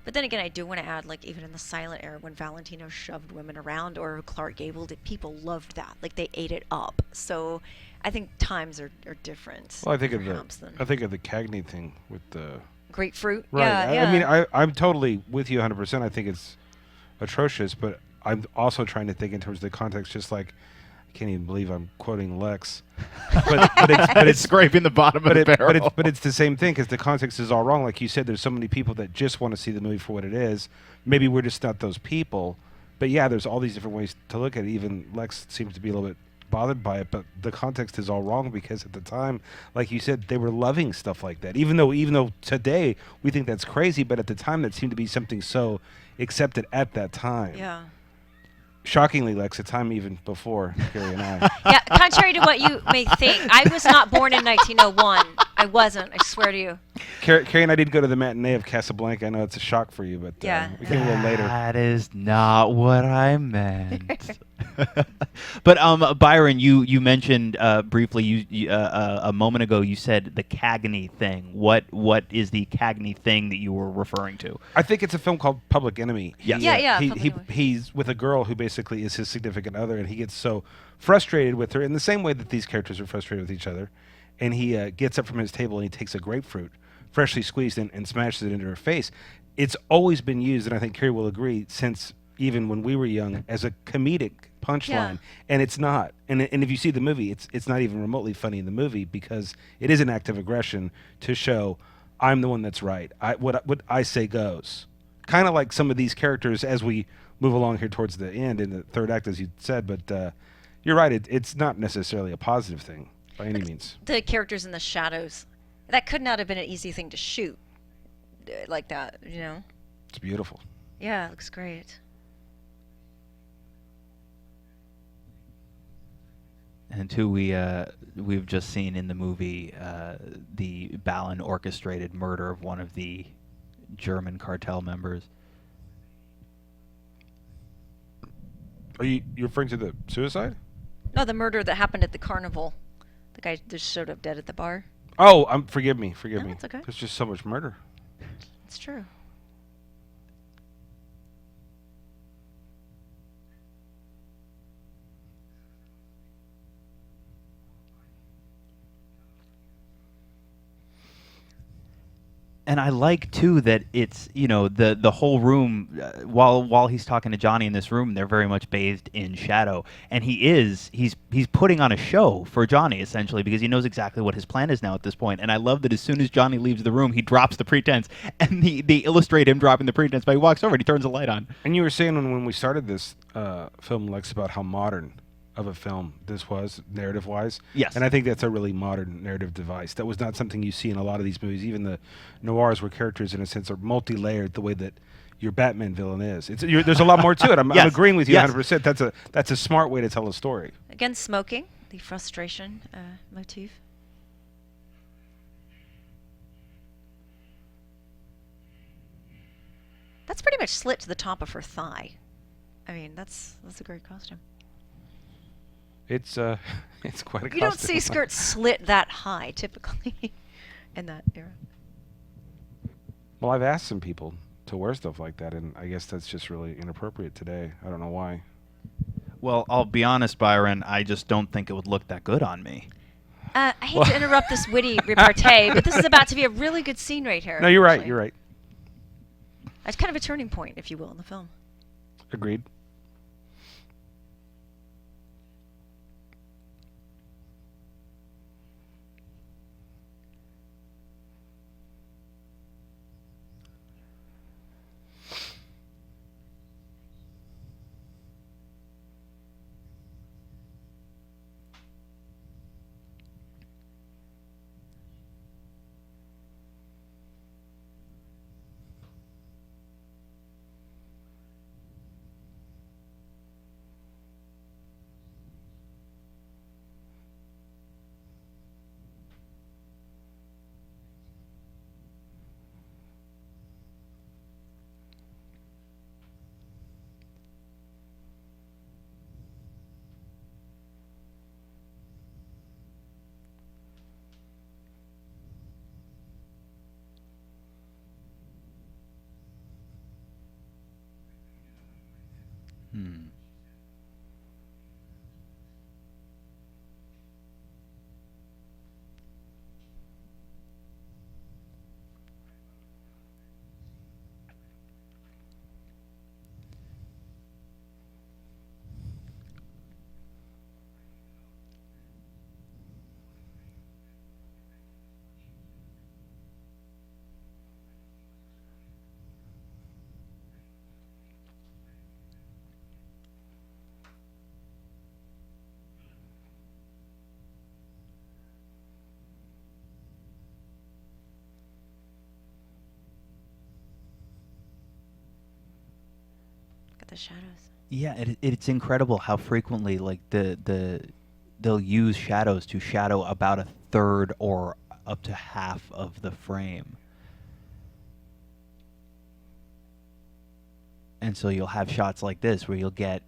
But then again, I do want to add, even in the silent era when Valentino shoved women around or Clark Gable did, people loved that. They ate it up. So I think times are different. Well, I think of the Cagney thing with the grapefruit. Right. Yeah. I mean, I'm totally with you 100%. I think it's atrocious, but I'm also trying to think in terms of the context, just like, I can't even believe I'm quoting Lex. But it's scraping the bottom of the barrel. But it's the same thing, because the context is all wrong. Like you said, there's so many people that just want to see the movie for what it is. Maybe we're just not those people. But yeah, there's all these different ways to look at it. Even Lex seems to be a little bit bothered by it, but the context is all wrong, because at the time, like you said, they were loving stuff like that. Even though today we think that's crazy, but at the time that seemed to be something so accepted at that time. Yeah. Shockingly, Lex, a time even before Kari and I. Yeah, contrary to what you may think, I was not born in 1901. I I wasn't. I swear to you. Carrie and I did go to the matinee of Casablanca. I know it's a shock for you, but Yeah. we came a little later. That is not what I meant. But Byron, you mentioned briefly a moment ago. You said the Cagney thing. What is the Cagney thing that you were referring to? I think it's a film called Public Enemy. Yes. Yeah. He's with a girl who basically is his significant other, and he gets so frustrated with her in the same way that these characters are frustrated with each other. And he gets up from his table and he takes a grapefruit, freshly squeezed, and smashes it into her face. It's always been used, and I think Carrie will agree, since even when we were young, as a comedic punchline. Yeah. And it's not. And if you see the movie, it's not even remotely funny in the movie, because it is an act of aggression to show I'm the one that's right. What I say goes. Kind of like some of these characters as we move along here towards the end in the third act, as you said. But you're right. It's not necessarily a positive thing by any means. The characters in the shadows. That could not have been an easy thing to shoot like that, you know? It's beautiful. Yeah, it looks great. And two, we've just seen in the movie the Balin orchestrated murder of one of the German cartel members. Are you referring to the suicide? No, the murder that happened at the carnival. The guy just showed up dead at the bar. Oh, forgive me. No, it's okay. There's just so much murder. It's true. And I like too that it's, you know, the whole room while he's talking to Johnny in this room, they're very much bathed in shadow, and he's putting on a show for Johnny essentially, because he knows exactly what his plan is now at this point. And I love that as soon as Johnny leaves the room, he drops the pretense, and they illustrate him dropping the pretense, but he walks over and he turns the light on. And you were saying when we started this film, Lex, about how modern of a film this was, narrative-wise. Yes. And I think that's a really modern narrative device. That was not something you see in a lot of these movies, even the noirs, where characters, in a sense, are multi-layered the way that your Batman villain is. There's a lot more to it. I'm agreeing with you 100%. That's a smart way to tell a story. Again, smoking, the frustration motif. That's pretty much slit to the top of her thigh. I mean, that's a great costume. It's quite a costume. You don't see skirts slit that high typically in that era. Well, I've asked some people to wear stuff like that, and I guess that's just really inappropriate today. I don't know why. Well, I'll be honest, Byron, I just don't think it would look that good on me. I hate to interrupt this witty repartee, but this is about to be a really good scene right here. No, you're right. actually. You're right. It's kind of a turning point, if you will, in the film. Agreed. The shadows. Yeah, it's incredible how frequently like they'll use shadows to shadow about a third or up to half of the frame. And so you'll have shots like this where you'll get,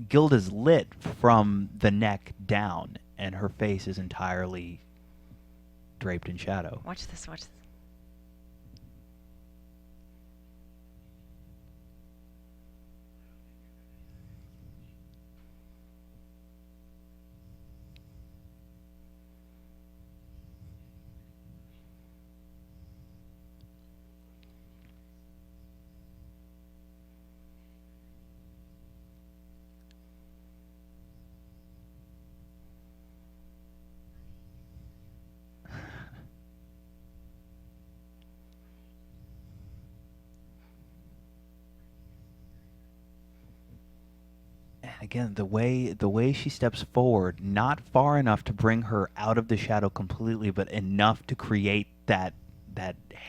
Gilda's lit from the neck down, and her face is entirely draped in shadow. Watch this, watch this. Again, the way she steps forward, not far enough to bring her out of the shadow completely, but enough to create that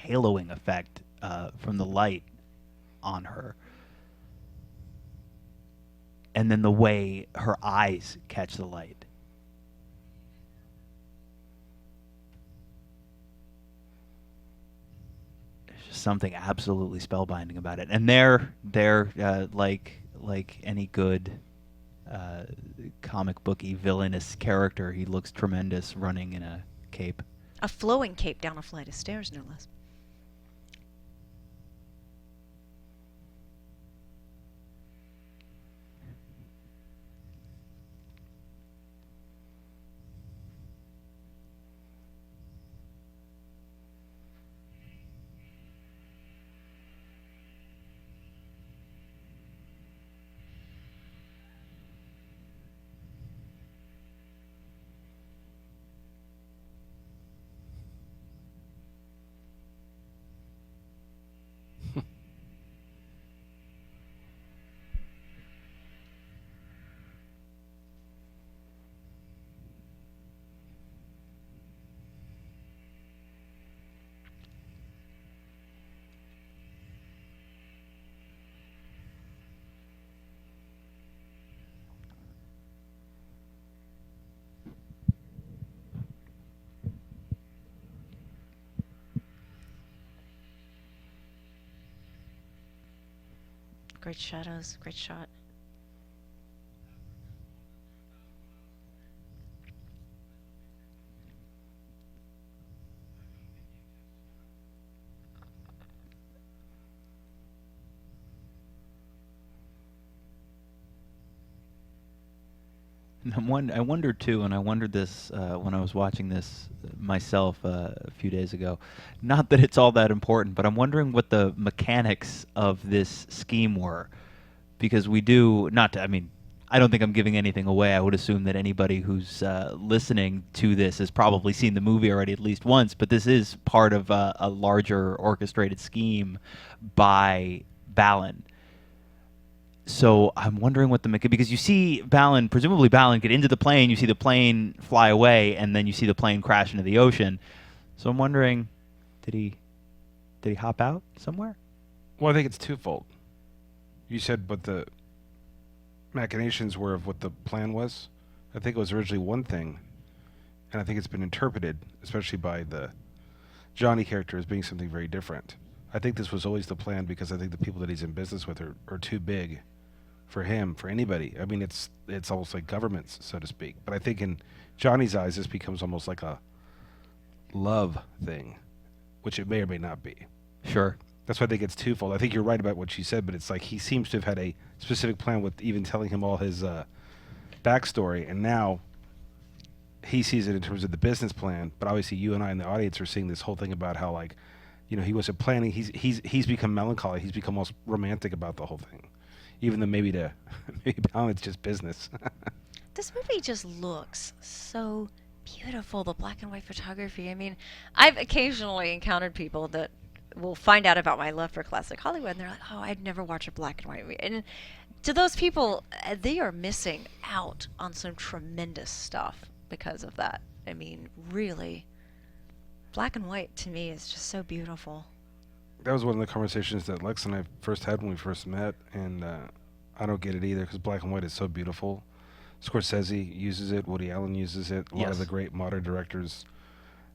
haloing effect from the light on her. And then the way her eyes catch the light. There's just something absolutely spellbinding about it. And they're like any good comic booky villainous character, he looks tremendous running in a cape. A flowing cape down a flight of stairs, no less. Great shadows, great shot. I wondered too, and I wondered this when I was watching this myself a few days ago. Not that it's all that important, but I'm wondering what the mechanics of this scheme were, because we do not. I mean, I don't think I'm giving anything away. I would assume that anybody who's listening to this has probably seen the movie already at least once. But this is part of a larger orchestrated scheme by Balin. So I'm wondering what because you see presumably Balin get into the plane, you see the plane fly away, and then you see the plane crash into the ocean. So I'm wondering, did he hop out somewhere? Well, I think it's twofold. You said what the machinations were of what the plan was. I think it was originally one thing, and I think it's been interpreted, especially by the Johnny character, as being something very different. I think this was always the plan because I think the people that he's in business with are too big for him, for anybody. I mean, it's almost like governments, so to speak. But I think in Johnny's eyes, this becomes almost like a love thing, which it may or may not be. Sure. That's why I think it's twofold. I think you're right about what she said, but it's like he seems to have had a specific plan with even telling him all his backstory, and now he sees it in terms of the business plan. But obviously, you and I in the audience are seeing this whole thing about how, like, he wasn't planning. He's become melancholy. He's become almost romantic about the whole thing, even though maybe it's just business. This movie just looks so beautiful, the black and white photography. I mean, I've occasionally encountered people that will find out about my love for classic Hollywood, and they're like, oh, I'd never watch a black and white movie. And to those people, they are missing out on some tremendous stuff because of that. I mean, really, black and white to me is just so beautiful. That was one of the conversations that Lex and I first had when we first met, and I don't get it either because black and white is so beautiful. Scorsese uses it, Woody Allen uses it, a lot of the great modern directors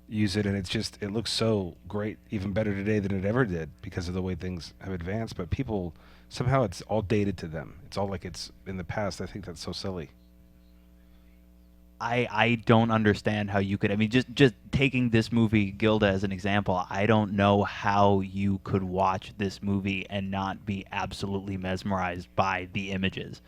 use it, and it looks so great, even better today than it ever did because of the way things have advanced. But people, somehow it's all dated to them. It's all like it's in the past. I think that's so silly. I don't understand how you could. I mean, just taking this movie Gilda as an example, I don't know how you could watch this movie and not be absolutely mesmerized by the images.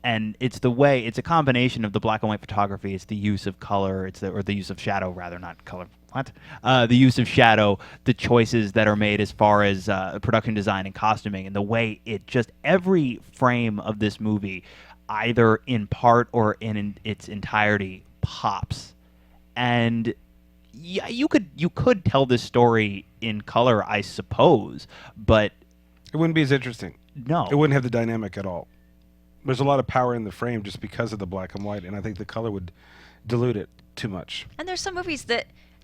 And it's a combination of the black and white photography. It's the use of color. Or the use of shadow, rather, not color. What? The use of shadow, the choices that are made as far as production design and costuming, and the way every frame of this movie, either in part or in its entirety, pops. And yeah, you could tell this story in color, I suppose, but It wouldn't be as interesting. no, It wouldn't have the dynamic at all. There's a lot of power in the frame just because of the black and white, and I think the color would dilute it too much. And there's some movies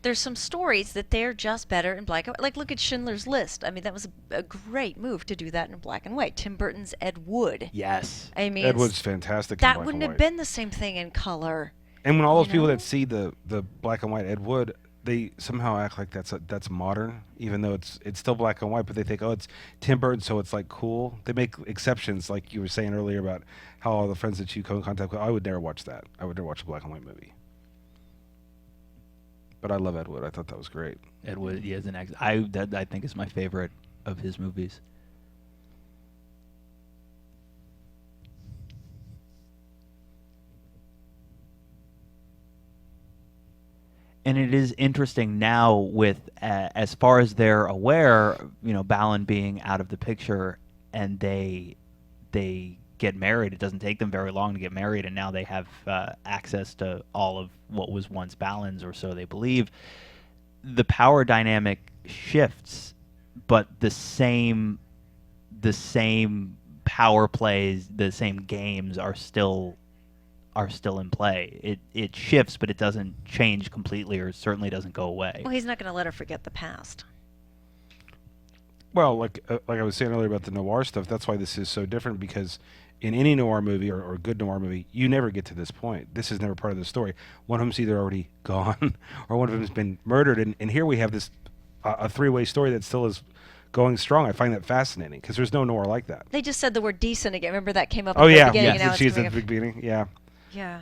there's some stories that they're just better in black and white. Like, look at Schindler's List. I mean, that was a great move to do that in black and white. Tim Burton's Ed Wood. yes. I mean, Ed Wood's fantastic in that black wouldn't and have white. been the same thing in color. And when all those you people know? that see the black and white Ed Wood, they somehow act like that's modern, even though it's still black and white. But they think, oh, it's Tim Burton, so it's like cool. They make exceptions, like you were saying earlier about how all the friends that you come in contact with. I would never watch that. I would never watch a black and white movie. But I love Ed Wood. I thought that was great. Ed Wood, he is an that I think is my favorite of his movies. And it is interesting now with, as far as they're aware, Balin being out of the picture, and they get married. It doesn't take them very long to get married, and now they have access to all of what was once Balin's, or so they believe. The power dynamic shifts, but the same power plays, the same games are still in play. It shifts, but it doesn't change completely, or certainly doesn't go away. Well, he's not going to let her forget the past. Well, like I was saying earlier about the noir stuff, that's why this is so different, because in any noir movie or a good noir movie, you never get to this point. This is never part of the story. One of them's either already gone or one of them's been murdered. And here we have this a three-way story that still is going strong. I find that fascinating because there's no noir like that. They just said the word decent again. Remember that came up Oh, at the yeah. beginning? Yes. And now it's She's coming at the up. beginning. Yeah. Yeah.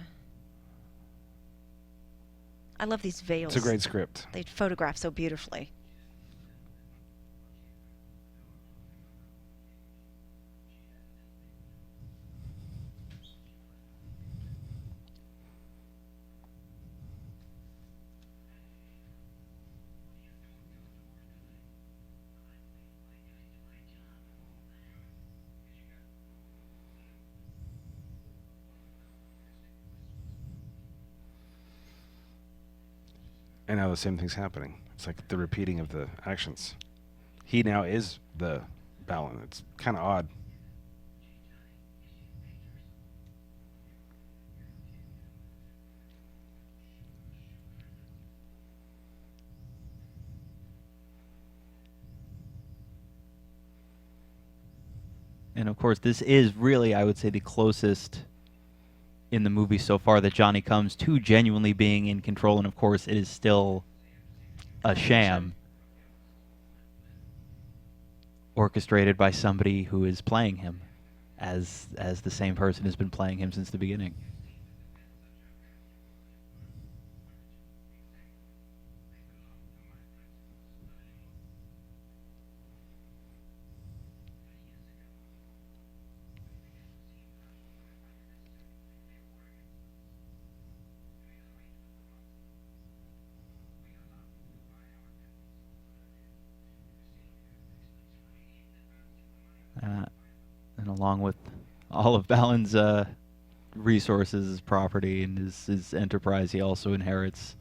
I love these veils. It's a great script. They photograph so beautifully. And now the same thing's happening. It's like the repeating of the actions. He now is the Balin. It's kind of odd. And of course, this is really, I would say, the closest in the movie so far that Johnny comes to genuinely being in control. And of course, it is still a sham, orchestrated by somebody who is playing him, as the same person has been playing him since the beginning. And along with all of Balin's resources, his property, and his enterprise, he also inherits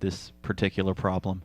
this particular problem.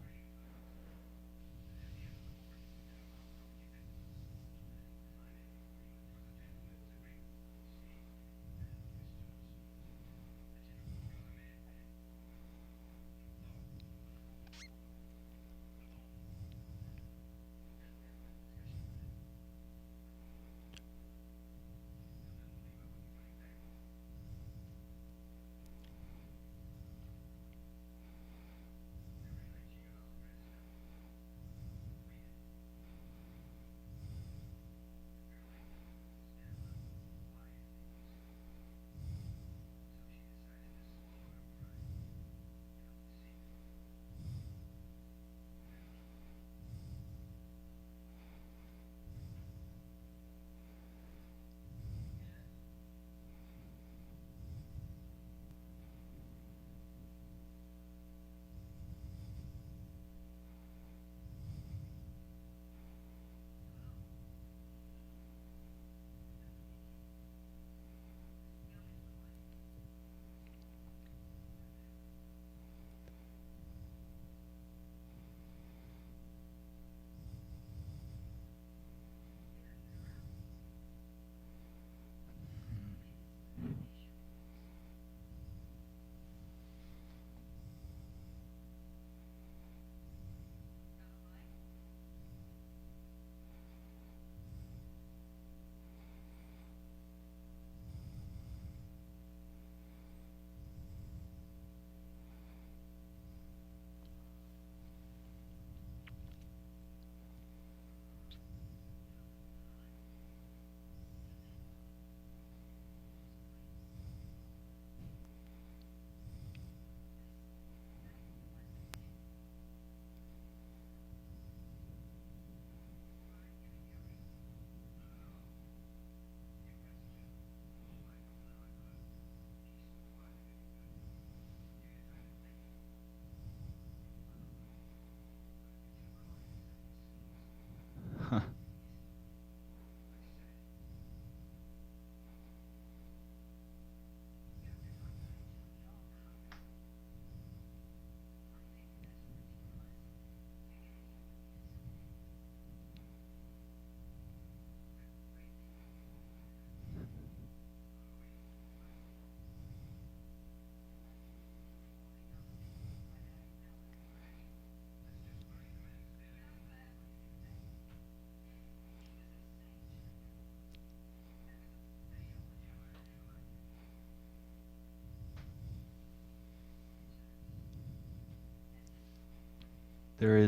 There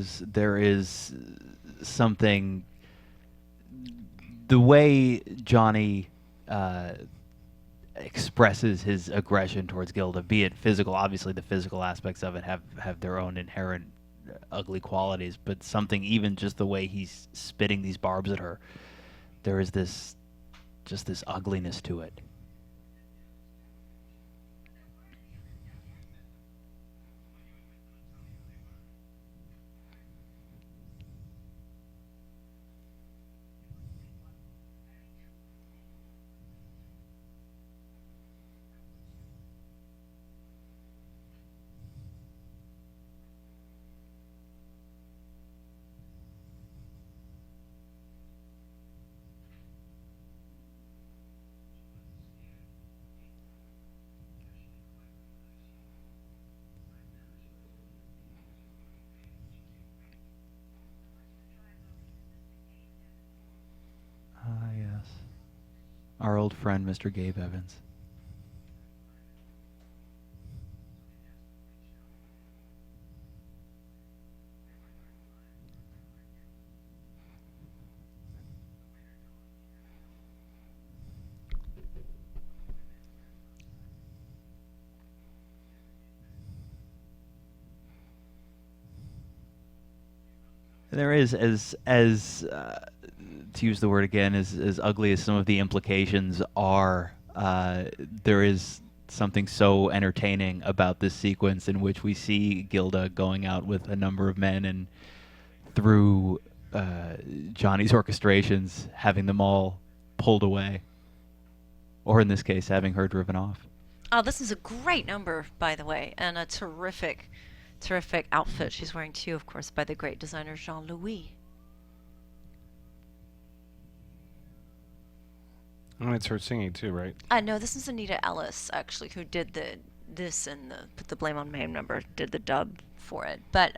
is something. The way Johnny expresses his aggression towards Gilda, be it physical. Obviously, the physical aspects of it have their own inherent ugly qualities, but something even just the way he's spitting these barbs at her, there is this ugliness to it. Yes. Our old friend, Mr. Gabe Evans. There is, to use the word again, as ugly as some of the implications are, there is something so entertaining about this sequence in which we see Gilda going out with a number of men and through Johnny's orchestrations, having them all pulled away, or in this case, having her driven off. Oh, this is a great number, by the way, and a terrific outfit she's wearing too, of course, by the great designer Jean-Louis. And it's her singing too, right? No, this is Anita Ellis, actually, who did this and put the Blame on Mame number, did the dub for it. But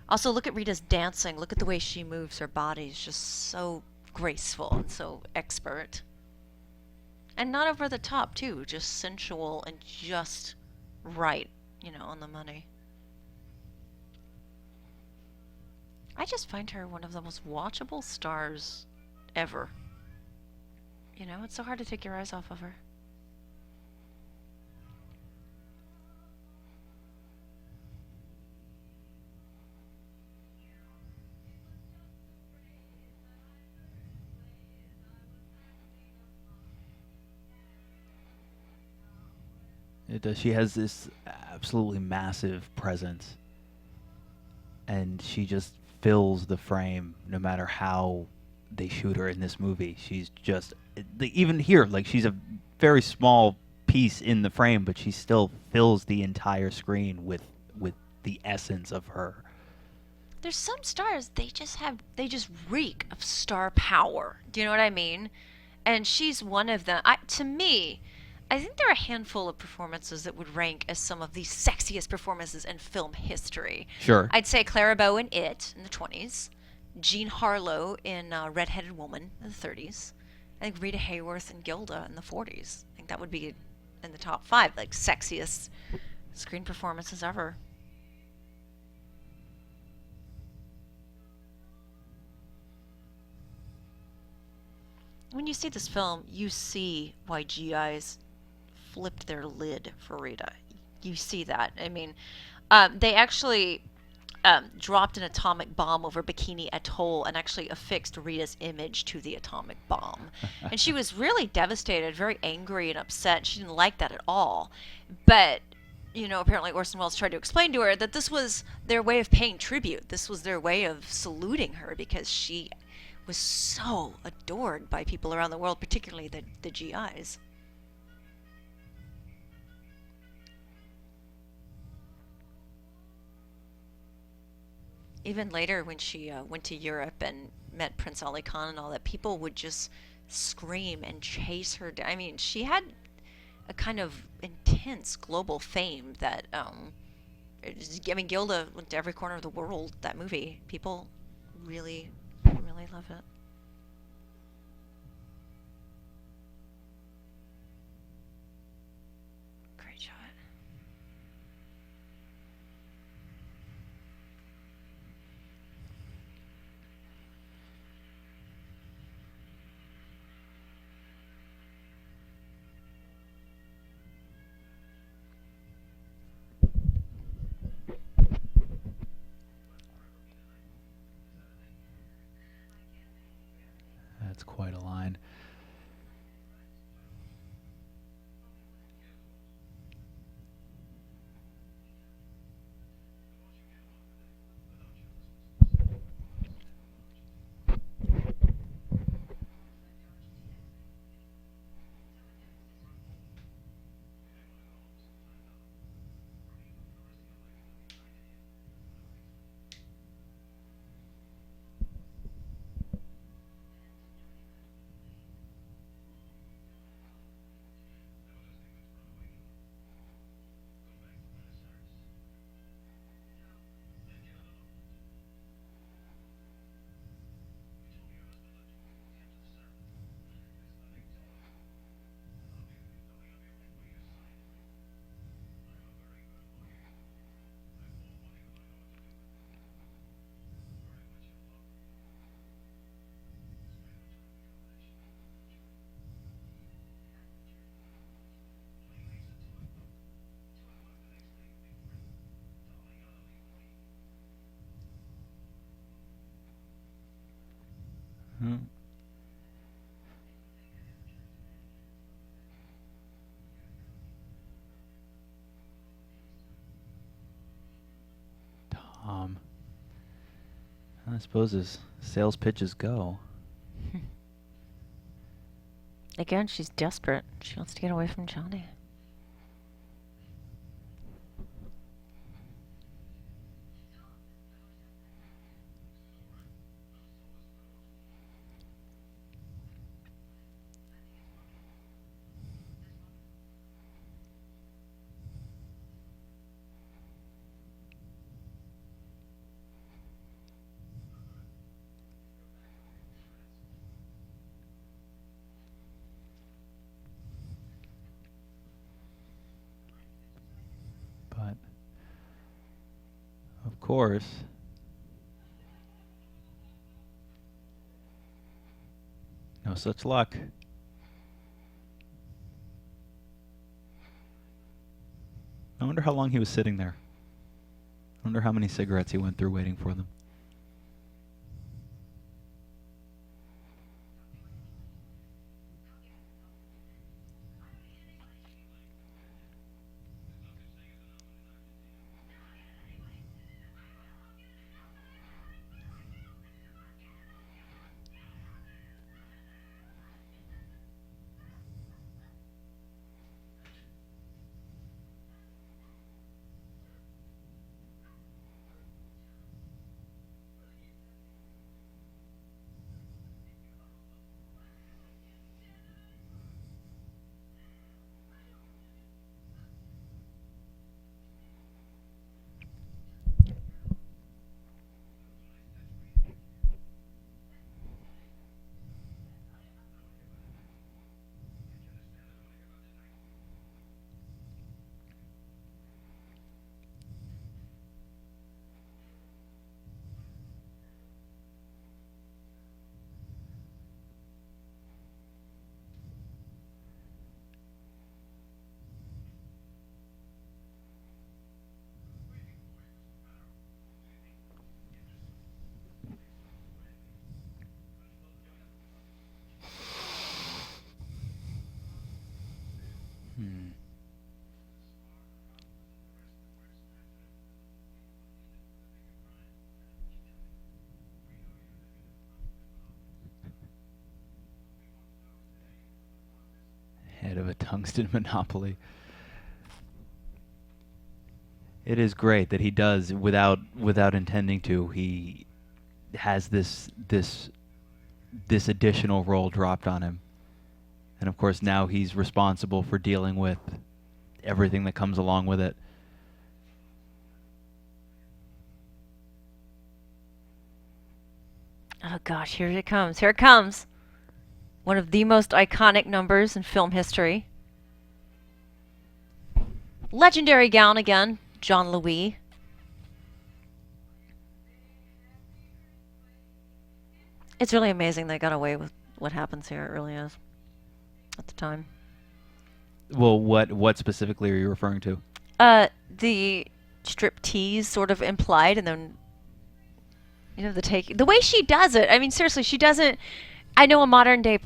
also look at Rita's dancing. Look at the way she moves her body. It's just so graceful and so expert. And not over the top, too. Just sensual and just right, on the money. I just find her one of the most watchable stars ever. It's so hard to take your eyes off of her. It does. She has this absolutely massive presence, and she just fills the frame no matter how they shoot her in this movie. She's just, even here, like, she's a very small piece in the frame, but she still fills the entire screen with the essence of her. There's some stars, they just reek of star power. Do you know what I mean? And she's one of them. To me, I think there are a handful of performances that would rank as some of the sexiest performances in film history. Sure. I'd say Clara Bow in It in the 20s, Jean Harlow in Red-Headed Woman in the 30s. I think Rita Hayworth and Gilda in the 40s. I think that would be in the top 5, like, sexiest screen performances ever. When you see this film, you see why GIs flipped their lid for Rita. You see that. I mean, they actually dropped an atomic bomb over Bikini Atoll and actually affixed Rita's image to the atomic bomb. And she was really devastated, very angry and upset. She didn't like that at all. But, apparently Orson Welles tried to explain to her that this was their way of paying tribute. This was their way of saluting her because she was so adored by people around the world, particularly the GIs. Even later, when she went to Europe and met Prince Ali Khan and all that, people would just scream and chase her down. I mean, she had a kind of intense global fame that, Gilda went to every corner of the world, that movie. People really, really love it. Great shot. I suppose as sales pitches go. Again, she's desperate. She wants to get away from Johnny. But, of course, no such luck. I wonder how long he was sitting there. I wonder how many cigarettes he went through waiting for them. Head of a tungsten monopoly. It is great that he does, without intending to, he has this additional role dropped on him. And of course now he's responsible for dealing with everything that comes along with it. Oh gosh, here it comes. Here it comes. One of the most iconic numbers in film history. Legendary gown again, John Louis. It's really amazing they got away with what happens here. It really is. At the time. Well, what specifically are you referring to? The strip tease sort of implied, and then the way she does it. I mean, seriously, she doesn't. I know a modern day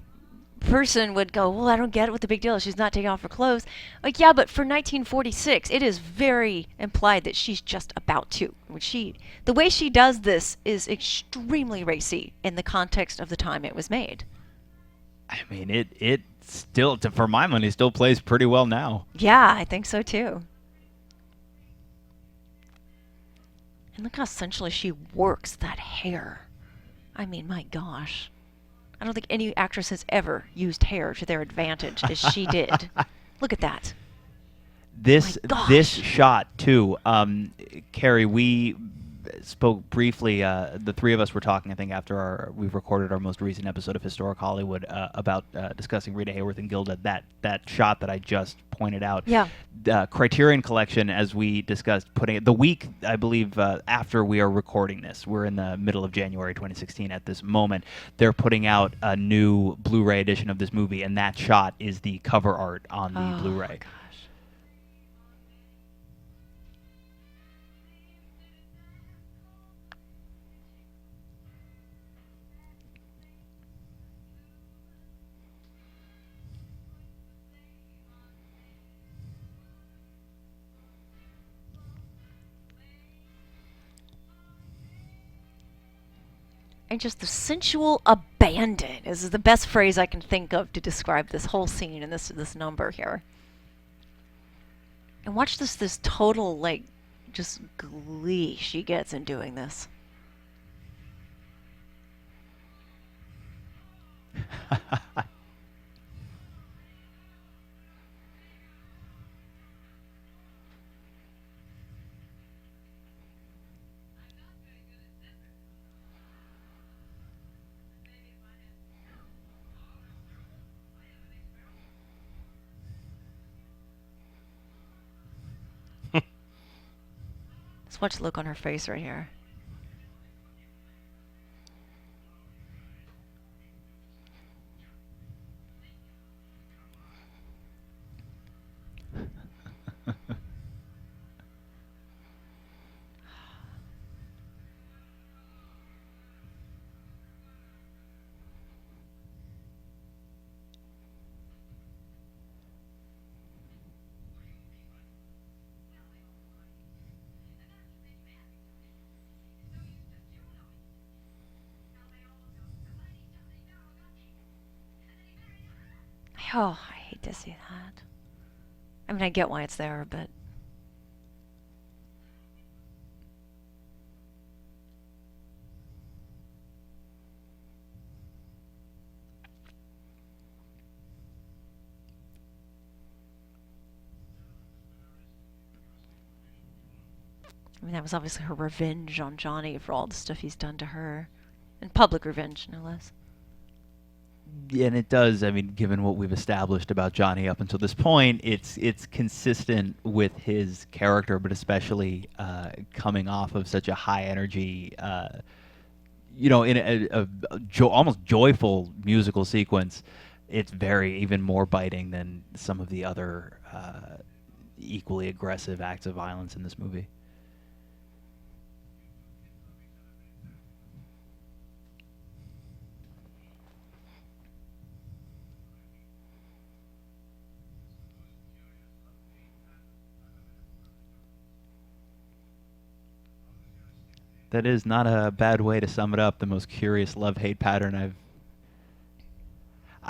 person would go, well, I don't get it. What the big deal is? She's not taking off her clothes. Like, yeah, but for 1946, it is very implied that she's just about to. The way she does this is extremely racy in the context of the time it was made. I mean, it still, for my money, still plays pretty well now. Yeah, I think so too. And look how essentially she works that hair. I mean, my gosh. I don't think any actress has ever used hair to their advantage as she did. Look at that. This shot too, Kari. We spoke briefly. The three of us were talking, I think, after we've recorded our most recent episode of Historic Hollywood about discussing Rita Hayworth and Gilda. That shot that I just pointed out. Yeah. The Criterion Collection, as we discussed, putting it the week, I believe, after we are recording this. We're in the middle of January 2016 at this moment. They're putting out a new Blu-ray edition of this movie, and that shot is the cover art on the Blu-ray. Gosh. And just the sensual abandon is the best phrase I can think of to describe this whole scene and this number here. And watch this total, like, just glee she gets in doing this. Let's watch the look on her face right here. Oh, I hate to see that. I mean, I get why it's there, but... I mean, that was obviously her revenge on Johnny for all the stuff he's done to her. And public revenge, no less. Yeah, and it does. I mean, given what we've established about Johnny up until this point, it's consistent with his character, but especially coming off of such a high energy, in a almost joyful musical sequence. It's even more biting than some of the other equally aggressive acts of violence in this movie. That is not a bad way to sum it up. The most curious love-hate pattern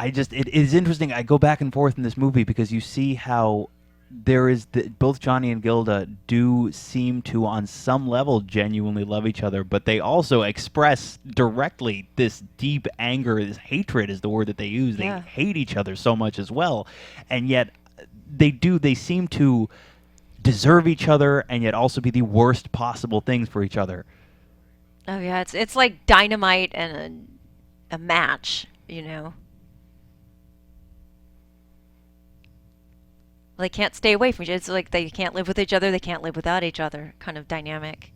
it is interesting. I go back and forth in this movie because you see how there is both Johnny and Gilda do seem to, on some level, genuinely love each other, but they also express directly this deep anger, this hatred is the word that they use. Yeah. They hate each other so much as well, and yet they seem to deserve each other and yet also be the worst possible things for each other. Oh yeah, it's like dynamite and a match, you know. They can't stay away from each other. It's like they can't live with each other, they can't live without each other, kind of dynamic.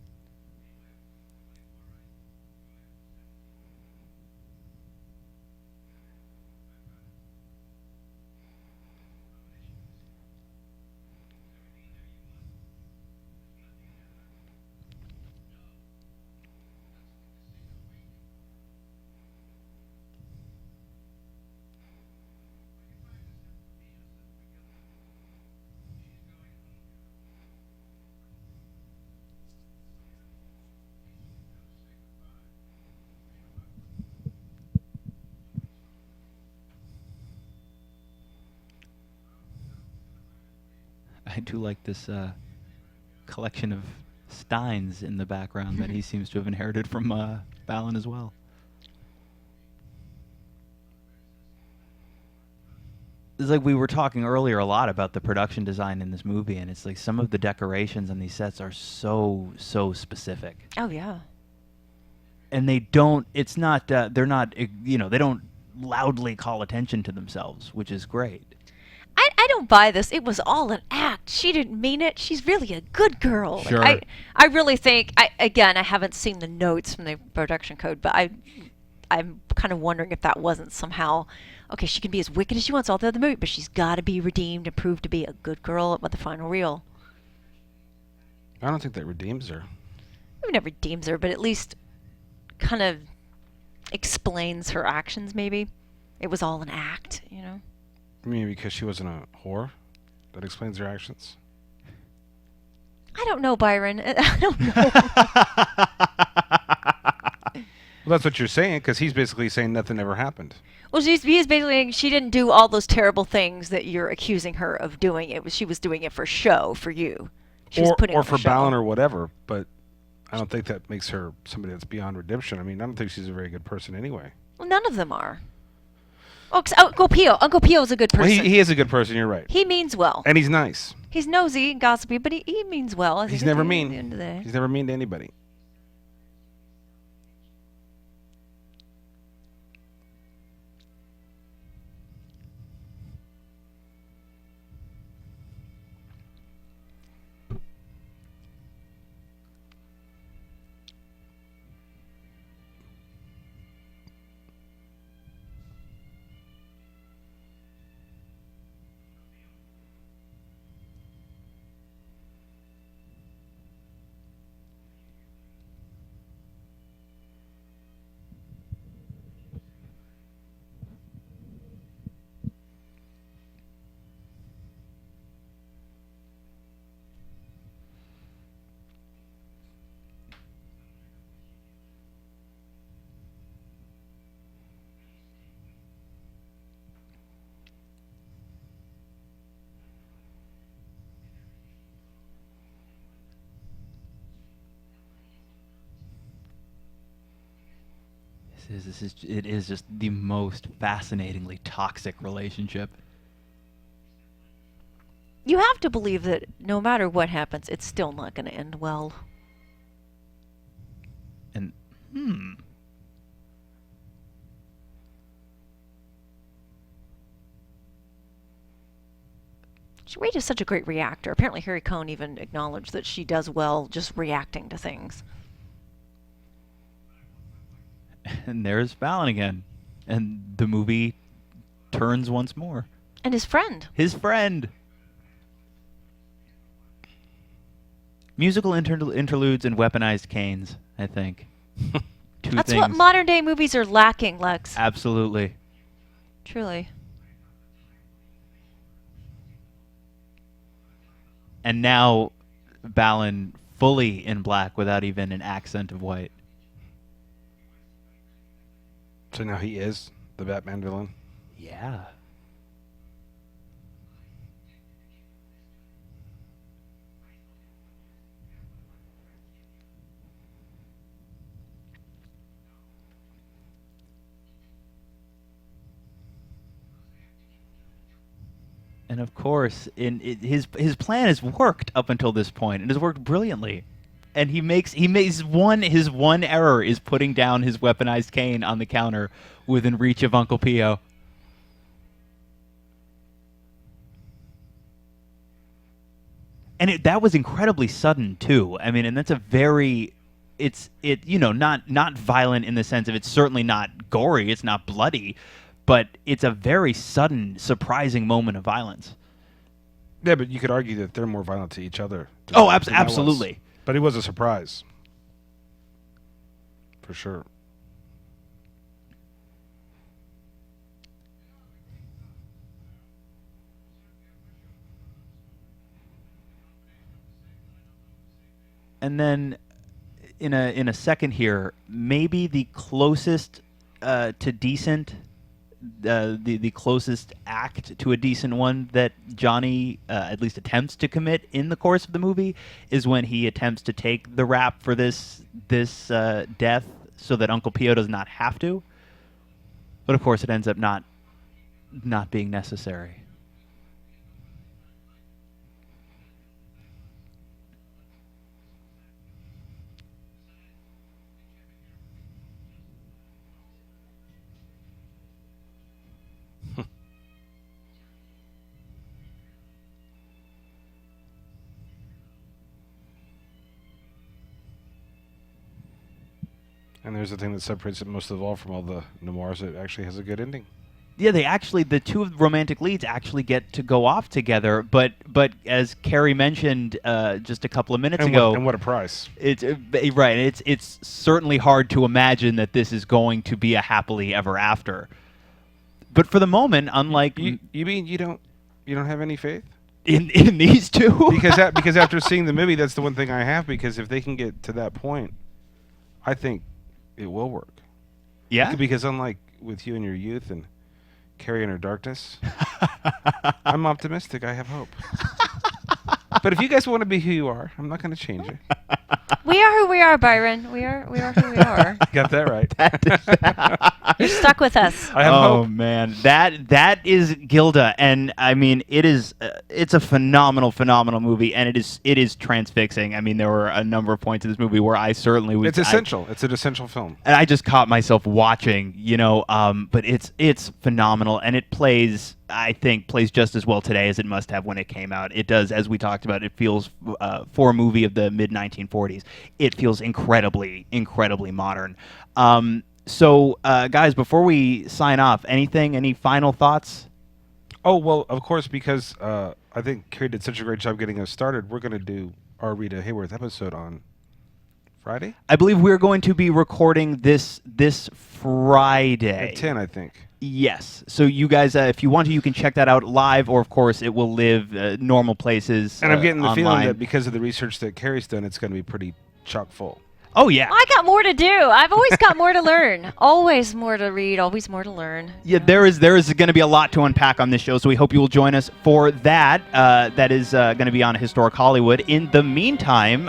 I do like this collection of steins in the background that he seems to have inherited from Fallon as well. It's like we were talking earlier a lot about the production design in this movie, and it's like some of the decorations on these sets are so specific. Oh yeah. And they don't, it's not, they're not, they don't loudly call attention to themselves, which is great. I don't buy this. It was all an act. She didn't mean it. She's really a good girl. Sure. I really think, I haven't seen the notes from the production code, but I'm kind of wondering if that wasn't somehow, okay, she can be as wicked as she wants all the other movie, but she's got to be redeemed and prove to be a good girl at the final reel. I don't think that redeems her. I mean, it redeems her, but at least kind of explains her actions, maybe. It was all an act, you know? I mean, because she wasn't a whore? That explains her actions? I don't know, Byron. I don't know. Well, that's what you're saying, because he's basically saying nothing ever happened. Well, he's basically saying she didn't do all those terrible things that you're accusing her of doing. She was doing it for show, for you. She was putting Or on a for show. Byron or whatever, but I don't think that makes her somebody that's beyond redemption. I mean, I don't think she's a very good person anyway. Well, none of them are. Oh, Uncle Pio. Uncle Pio is a good person. Well, he is a good person, you're right. He means well. And he's nice. He's nosy and gossipy, but he means well. He's never mean. At the end of the day. He's never mean to anybody. It is just the most fascinatingly toxic relationship. You have to believe that no matter what happens, it's still not going to end well. And Rita's such a great reactor. Apparently Harry Cohn even acknowledged that she does well just reacting to things. And there's Fallon again. And the movie turns once more. And his friend. His friend. Musical interludes and weaponized canes, I think. Two That's things. what modern day movies are lacking, Lex. Absolutely. Truly. And now Fallon fully in black without even an accent of white. So now he is the Batman villain? Yeah. And of course, his plan has worked up until this point, and has worked brilliantly. And his one error is putting down his weaponized cane on the counter within reach of Uncle Pio. And that was incredibly sudden too. I mean, and that's a very not violent in the sense of it's certainly not gory, it's not bloody, but it's a very sudden, surprising moment of violence. Yeah, but you could argue that they're more violent to each other. Oh, than that absolutely. was. But it was a surprise. For sure. And then in a second here, maybe the closest to decent, the closest act to a decent one that Johnny at least attempts to commit in the course of the movie is when he attempts to take the rap for this death so that Uncle Pio does not have to. But of course, it ends up not being necessary. And there's the thing that separates it most of all from all the noirs. It actually has a good ending. Yeah, the two of the romantic leads actually get to go off together, but as Kari mentioned just a couple of minutes ago, and what a price! It's right. It's certainly hard to imagine that this is going to be a happily ever after. But for the moment, unlike you mean you don't have any faith in these two? because after seeing the movie, that's the one thing I have. Because if they can get to that point, I think it will work. Yeah? Because unlike with you in your youth and Kari in her darkness, I'm optimistic. I have hope. But if you guys want to be who you are, I'm not going to change it. We are who we are, Byron. We are who we are. Got that right. You're stuck with us. I have hope. Man, that is Gilda, and I mean it's a phenomenal movie, and it is transfixing. I mean, there were a number of points in this movie where I certainly was. It's essential. It's an essential film, and I just caught myself watching. But it's phenomenal, and it plays just as well today as it must have when it came out. It does, as we talked about. It feels for a movie of the mid 1940s. It feels incredibly modern. So, guys, before we sign off, any final thoughts? Oh, well, of course, because I think Kari did such a great job getting us started. We're going to do our Rita Hayworth episode on Friday? I believe we're going to be recording this Friday. At 10, I think. Yes. So you guys, if you want to, you can check that out live, or, of course, it will live normal places And I'm getting the feeling online. that because of the research that Kari's done, it's going to be pretty chock full. Oh, yeah. I got more to do. I've always got more to learn. Always more to read. Always more to learn. Yeah, there is going to be a lot to unpack on this show, so we hope you will join us for that. That is going to be on Historic Hollywood. In the meantime,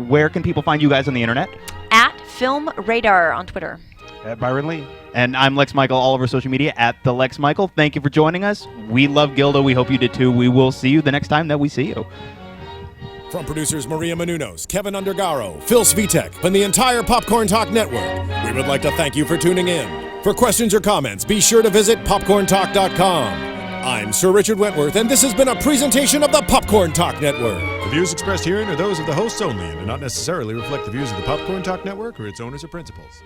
where can people find you guys on the internet? At Film Radar on Twitter. At Byron Lee. And I'm Lex Michael, all over social media, at the Lex Michael. Thank you for joining us. We love Gilda. We hope you did too. We will see you the next time that we see you. From producers Maria Menounos, Kevin Undergaro, Phil Svitek, and the entire Popcorn Talk Network, we would like to thank you for tuning in. For questions or comments, be sure to visit popcorntalk.com. I'm Sir Richard Wentworth, and this has been a presentation of the Popcorn Talk Network. The views expressed herein are those of the hosts only and do not necessarily reflect the views of the Popcorn Talk Network or its owners or principals.